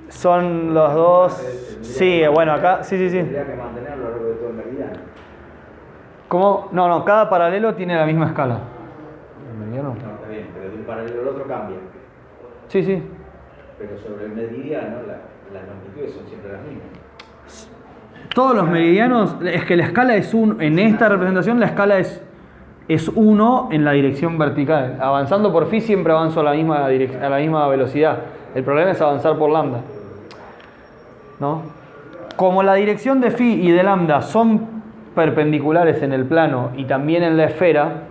son los dos. Sí, bueno, acá, sí. Tendría que mantenerlo a lo largo de todo el meridiano. ¿Cómo? No, cada paralelo tiene la misma escala. ¿El meridiano? No, está bien, pero de un paralelo al otro cambia. Sí. Pero sobre el meridiano las longitudes son siempre las mismas. Todos los meridianos, es que la escala es 1, en esta representación la escala es 1 en la dirección vertical. Avanzando por phi siempre avanzo a la misma velocidad. El problema es avanzar por lambda, ¿no? Como la dirección de phi y de lambda son perpendiculares en el plano y también en la esfera,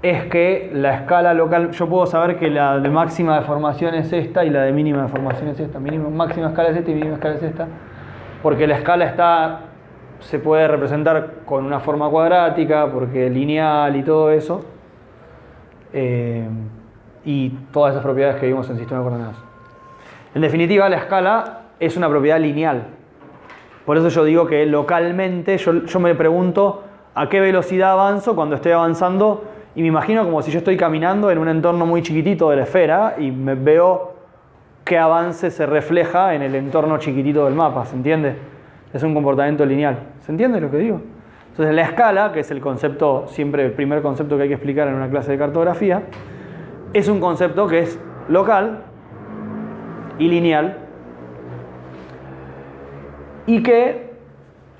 es que la escala local, yo puedo saber que la de máxima deformación es esta y la de mínima deformación es esta. Máxima escala es esta y mínima escala es esta, porque la escala se puede representar con una forma cuadrática, porque es lineal y todo eso, y todas esas propiedades que vimos en el sistema de coordenadas. En definitiva, la escala es una propiedad lineal. Por eso yo digo que localmente yo me pregunto a qué velocidad avanzo cuando estoy avanzando, y me imagino como si yo estoy caminando en un entorno muy chiquitito de la esfera y me veo qué avance se refleja en el entorno chiquitito del mapa, ¿se entiende? Es un comportamiento lineal. ¿Se entiende lo que digo? Entonces la escala, que es el concepto, siempre el primer concepto que hay que explicar en una clase de cartografía, es un concepto que es local y lineal, y que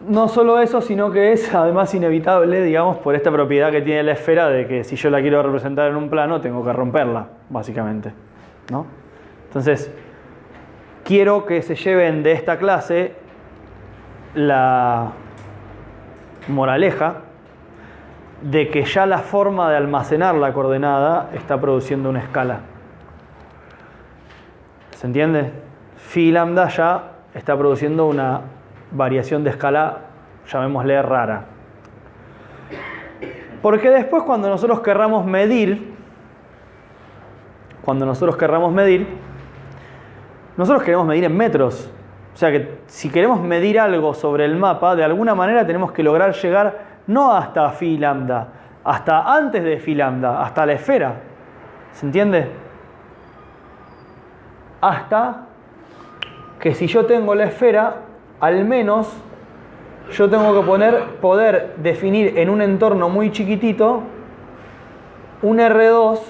no solo eso, sino que es además inevitable, digamos, por esta propiedad que tiene la esfera de que si yo la quiero representar en un plano tengo que romperla, básicamente, ¿no? Entonces, quiero que se lleven de esta clase la moraleja de que ya la forma de almacenar la coordenada está produciendo una escala. ¿Se entiende? Phi lambda ya está produciendo una variación de escala, llamémosle rara. Porque después cuando nosotros querramos medir, nosotros queremos medir en metros. O sea que si queremos medir algo sobre el mapa, de alguna manera tenemos que lograr llegar no hasta phi lambda, hasta antes de phi lambda, hasta la esfera. ¿Se entiende? Hasta que si yo tengo la esfera, al menos yo tengo que poder definir en un entorno muy chiquitito un R2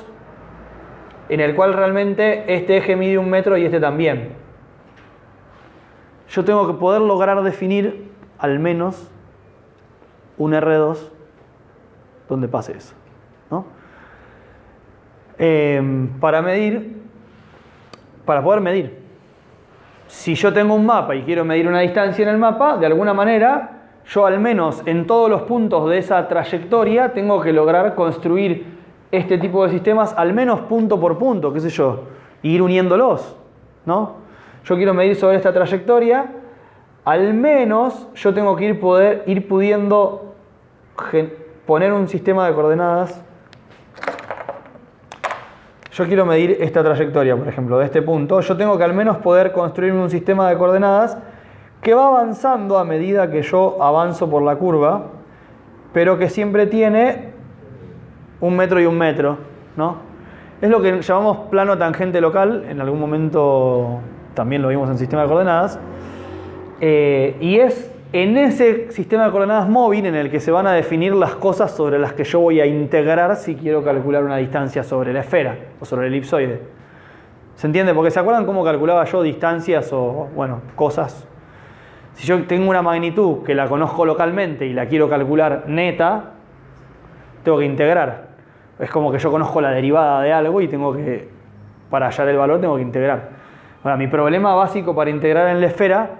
en el cual realmente este eje mide 1 metro y este también. Yo tengo que poder lograr definir al menos un R2 donde pase eso, ¿no? Para poder medir. Si yo tengo un mapa y quiero medir una distancia en el mapa, de alguna manera, yo al menos en todos los puntos de esa trayectoria tengo que lograr construir este tipo de sistemas, al menos punto por punto, qué sé yo, y ir uniéndolos, ¿no? Yo quiero medir sobre esta trayectoria, al menos yo tengo que ir pudiendo poner un sistema de coordenadas. Yo quiero medir esta trayectoria, por ejemplo, de este punto. Yo tengo que al menos poder construirme un sistema de coordenadas que va avanzando a medida que yo avanzo por la curva, pero que siempre tiene 1 metro y 1 metro, ¿no? Es lo que llamamos plano tangente local. En algún momento también lo vimos en sistema de coordenadas. Y es en ese sistema de coordenadas móvil en el que se van a definir las cosas sobre las que yo voy a integrar si quiero calcular una distancia sobre la esfera o sobre el elipsoide. ¿Se entiende? Porque ¿se acuerdan cómo calculaba yo distancias o, bueno, cosas? Si yo tengo una magnitud que la conozco localmente y la quiero calcular neta, tengo que integrar. Es como que yo conozco la derivada de algo y tengo que, para hallar el valor, tengo que integrar. Ahora, mi problema básico para integrar en la esfera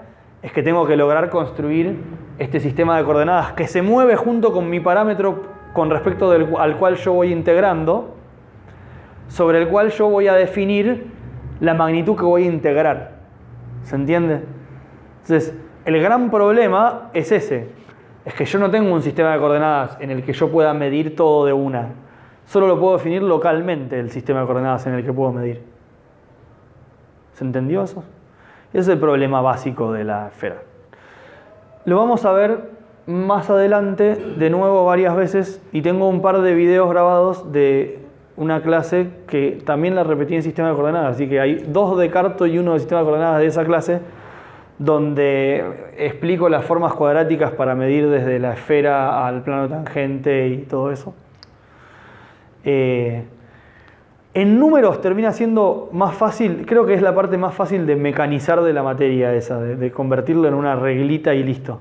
es que tengo que lograr construir este sistema de coordenadas que se mueve junto con mi parámetro con respecto al cual yo voy integrando, sobre el cual yo voy a definir la magnitud que voy a integrar. ¿Se entiende? Entonces, el gran problema es ese. Es que yo no tengo un sistema de coordenadas en el que yo pueda medir todo de una. Solo lo puedo definir localmente, el sistema de coordenadas en el que puedo medir. ¿Se entendió eso? Ese es el problema básico de la esfera. Lo vamos a ver más adelante, de nuevo varias veces, y tengo un par de videos grabados de una clase que también la repetí en sistema de coordenadas, así que hay 2 de Carto y 1 de sistema de coordenadas de esa clase, donde explico las formas cuadráticas para medir desde la esfera al plano tangente y todo eso. En números termina siendo más fácil, creo que es la parte más fácil de mecanizar de la materia esa, de convertirlo en una reglita y listo.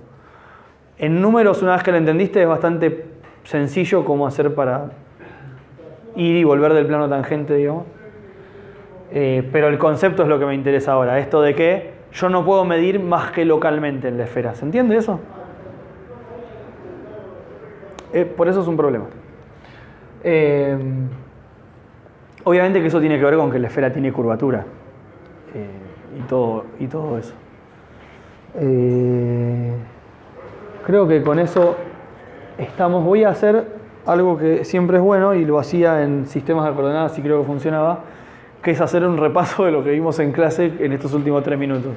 En números, una vez que lo entendiste, es bastante sencillo cómo hacer para ir y volver del plano tangente, digamos. Pero el concepto es lo que me interesa ahora, esto de que yo no puedo medir más que localmente en la esfera. ¿Se entiende eso? Por eso es un problema. Obviamente que eso tiene que ver con que la esfera tiene curvatura y todo eso. Creo que con eso estamos. Voy a hacer algo que siempre es bueno y lo hacía en sistemas de coordenadas y creo que funcionaba, que es hacer un repaso de lo que vimos en clase en estos últimos 3 minutos.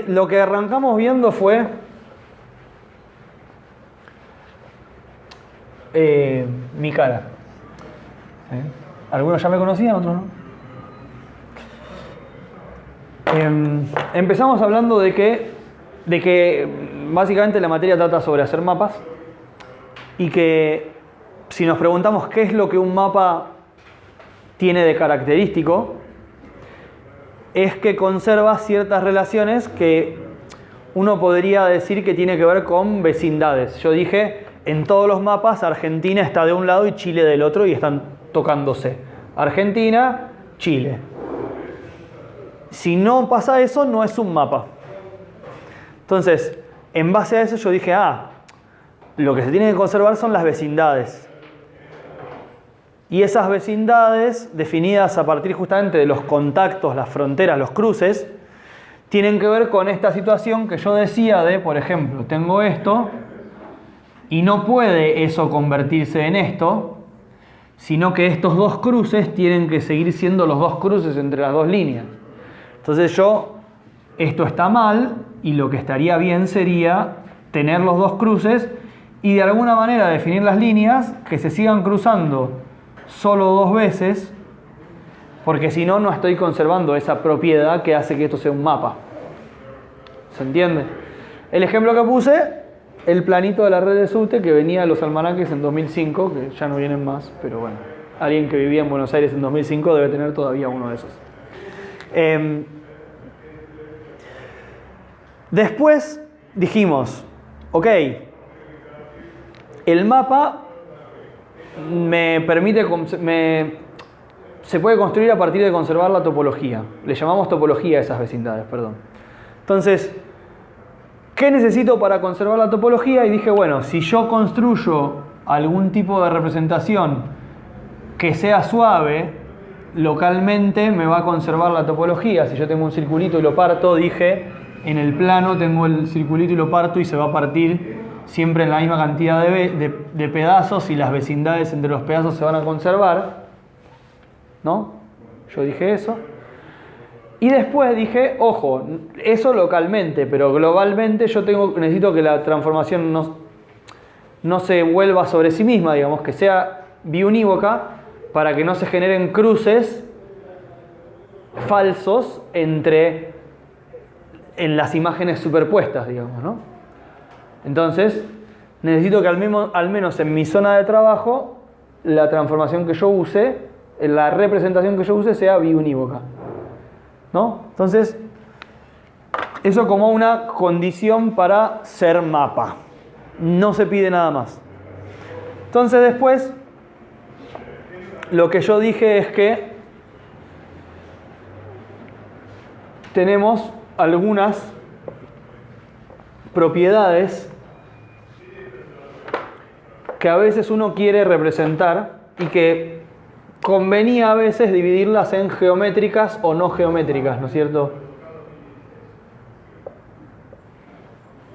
Lo que arrancamos viendo fue mi cara. Algunos ya me conocían, otros no. Empezamos hablando de que básicamente la materia trata sobre hacer mapas y que si nos preguntamos qué es lo que un mapa tiene de característico, es que conserva ciertas relaciones que uno podría decir que tiene que ver con vecindades. Yo dije, en todos los mapas Argentina está de un lado y Chile del otro y están tocándose. Argentina, Chile. Si no pasa eso, no es un mapa. Entonces, en base a eso yo dije, lo que se tiene que conservar son las vecindades. Y esas vecindades, definidas a partir justamente de los contactos, las fronteras, los cruces, tienen que ver con esta situación que yo decía de, por ejemplo, tengo esto y no puede eso convertirse en esto, sino que estos dos cruces tienen que seguir siendo los dos cruces entre las dos líneas. Entonces esto está mal y lo que estaría bien sería tener los dos cruces y de alguna manera definir las líneas que se sigan cruzando solo dos veces, porque si no, no estoy conservando esa propiedad que hace que esto sea un mapa. ¿Se entiende? El ejemplo que puse, el planito de la red de subte que venía de los almanaques en 2005, que ya no vienen más, pero bueno, alguien que vivía en Buenos Aires en 2005 debe tener todavía uno de esos. Después dijimos, ok, el mapa se puede construir a partir de conservar la topología. Le llamamos topología a esas vecindades, perdón. Entonces, ¿qué necesito para conservar la topología? Y dije, bueno, si yo construyo algún tipo de representación que sea suave, localmente me va a conservar la topología. Si yo tengo un circulito y lo parto, dije, en el plano tengo el circulito y lo parto y se va a partir siempre en la misma cantidad de pedazos y las vecindades entre los pedazos se van a conservar, ¿no? Yo dije eso. Y después dije, ojo, eso localmente, pero globalmente yo necesito que la transformación no se vuelva sobre sí misma, digamos, que sea biunívoca para que no se generen cruces falsos en las imágenes superpuestas, digamos, ¿no? Entonces, necesito que al menos en mi zona de trabajo, la transformación que yo use, la representación que yo use sea biunívoca, ¿no? Entonces, eso como una condición para ser mapa. No se pide nada más. Entonces después, lo que yo dije es que tenemos algunas propiedades que a veces uno quiere representar y que convenía a veces dividirlas en geométricas o no geométricas, ¿no es cierto?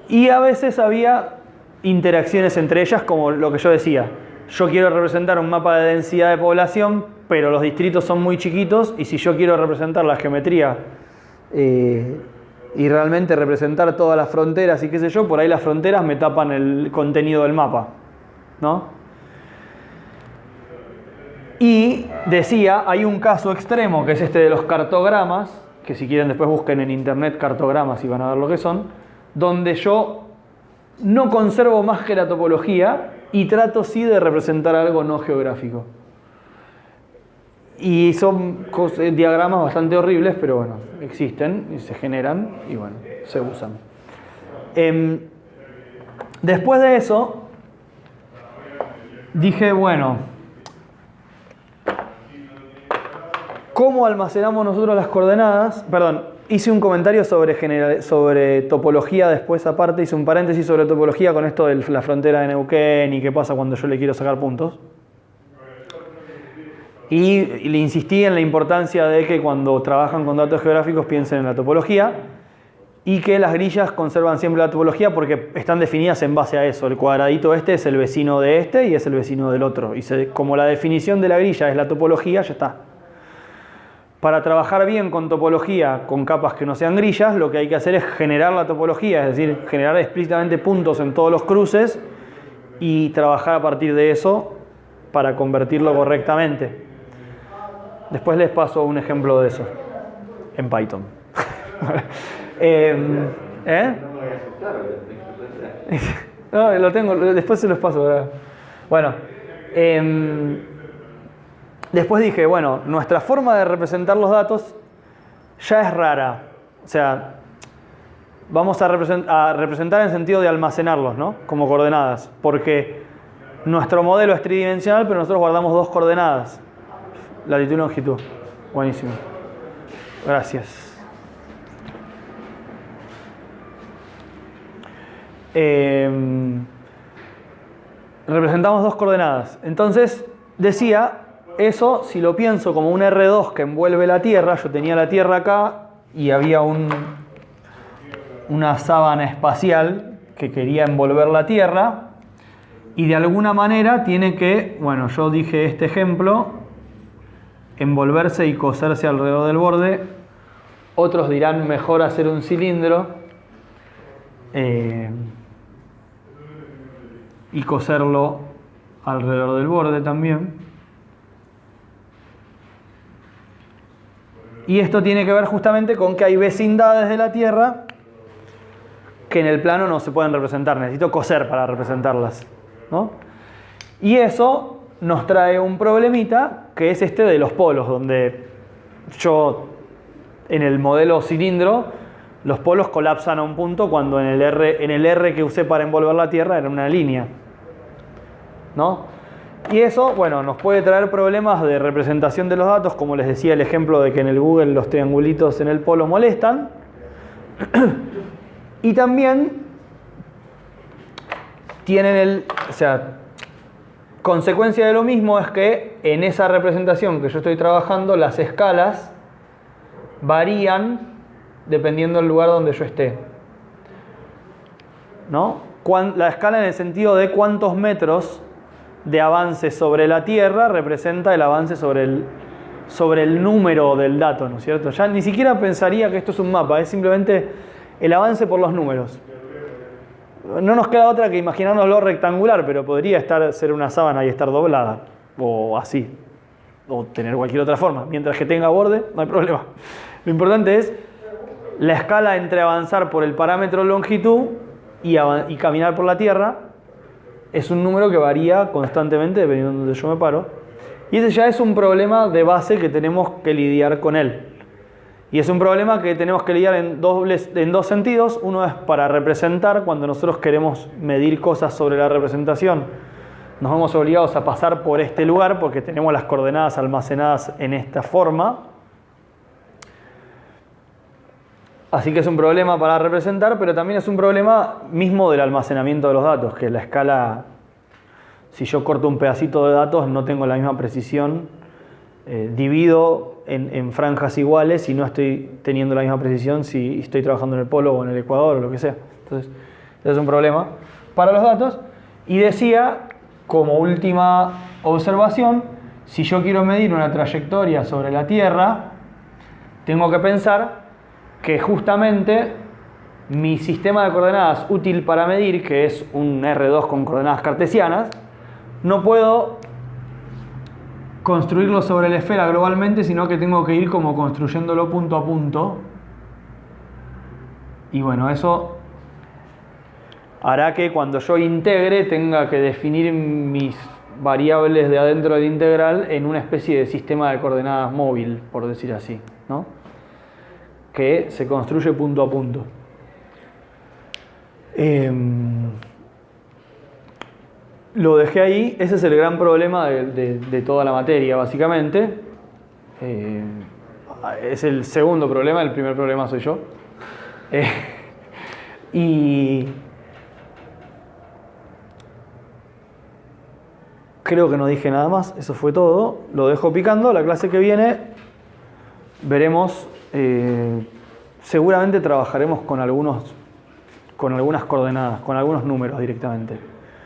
Y a veces había interacciones entre ellas, como lo que yo decía. Yo quiero representar un mapa de densidad de población, pero los distritos son muy chiquitos, y si yo quiero representar la geometría y realmente representar todas las fronteras y qué sé yo, por ahí las fronteras me tapan el contenido del mapa, ¿no? Y decía, hay un caso extremo que es este de los cartogramas, que si quieren después busquen en internet cartogramas y van a ver lo que son, donde yo no conservo más que la topología y trato sí de representar algo no geográfico. Y son diagramas bastante horribles, pero bueno, existen y se generan y bueno, se usan. Después de eso, dije, bueno, ¿cómo almacenamos nosotros las coordenadas? Perdón, hice un comentario sobre topología después aparte, hice un paréntesis sobre topología con esto de la frontera de Neuquén y qué pasa cuando yo le quiero sacar puntos. Y le insistí en la importancia de que cuando trabajan con datos geográficos piensen en la topología y que las grillas conservan siempre la topología porque están definidas en base a eso. El cuadradito este es el vecino de este y es el vecino del otro. Y como la definición de la grilla es la topología, ya está. Para trabajar bien con topología, con capas que no sean grillas, lo que hay que hacer es generar la topología, es decir, generar explícitamente puntos en todos los cruces y trabajar a partir de eso para convertirlo correctamente. Después les paso un ejemplo de eso en Python. No, lo tengo, después se los paso, ¿verdad? Bueno, después dije, bueno, nuestra forma de representar los datos ya es rara. O sea, vamos a representar en sentido de almacenarlos, ¿no? Como coordenadas. Porque nuestro modelo es tridimensional, pero nosotros guardamos dos coordenadas. Latitud y longitud. Buenísimo. Gracias. representamos dos coordenadas. Entonces, decía, eso si lo pienso como un R2 que envuelve la Tierra, yo tenía la Tierra acá y había una sábana espacial que quería envolver la Tierra, y de alguna manera tiene que, bueno, yo dije este ejemplo, envolverse y coserse alrededor del borde. Otros dirán mejor hacer un cilindro y coserlo alrededor del borde también. Y esto tiene que ver justamente con que hay vecindades de la Tierra que en el plano no se pueden representar. Necesito coser para representarlas, ¿no? Y eso nos trae un problemita, que es este de los polos, donde yo en el modelo cilindro los polos colapsan a un punto cuando en el R que usé para envolver la Tierra era una línea, ¿no? Y eso, bueno, nos puede traer problemas de representación de los datos, como les decía el ejemplo de que en el Google los triangulitos en el polo molestan. Y también tienen consecuencia de lo mismo es que en esa representación que yo estoy trabajando, las escalas varían dependiendo del lugar donde yo esté, ¿no? La escala en el sentido de cuántos metros de avance sobre la Tierra representa el avance sobre el número del dato, ¿no es cierto? Ya ni siquiera pensaría que esto es un mapa, es simplemente el avance por los números. No nos queda otra que imaginárnoslo rectangular, pero podría ser una sábana y estar doblada, o así, o tener cualquier otra forma. Mientras que tenga borde, no hay problema. Lo importante es la escala entre avanzar por el parámetro longitud y caminar por la Tierra. Es un número que varía constantemente dependiendo de donde yo me paro. Y ese ya es un problema de base que tenemos que lidiar con él. Y es un problema que tenemos que lidiar en dos sentidos. Uno es para representar, cuando nosotros queremos medir cosas sobre la representación, nos vemos obligados a pasar por este lugar porque tenemos las coordenadas almacenadas en esta forma. Así que es un problema para representar, pero también es un problema mismo del almacenamiento de los datos, que la escala, si yo corto un pedacito de datos, no tengo la misma precisión. Divido en franjas iguales y no estoy teniendo la misma precisión si estoy trabajando en el polo o en el ecuador o lo que sea. Entonces, es un problema para los datos. Y decía, como última observación, si yo quiero medir una trayectoria sobre la Tierra, tengo que pensar que justamente mi sistema de coordenadas útil para medir, que es un R2 con coordenadas cartesianas, no puedo construirlo sobre la esfera globalmente, sino que tengo que ir como construyéndolo punto a punto. Y bueno, eso hará que cuando yo integre tenga que definir mis variables de adentro del integral en una especie de sistema de coordenadas móvil, por decir así, ¿no? Que se construye punto a punto. Lo dejé ahí. Ese es el gran problema de toda la materia, básicamente. Es el segundo problema, el primer problema soy yo. Y creo que no dije nada más, eso fue todo. Lo dejo picando. La clase que viene veremos, seguramente trabajaremos con algunas coordenadas, con algunos números directamente.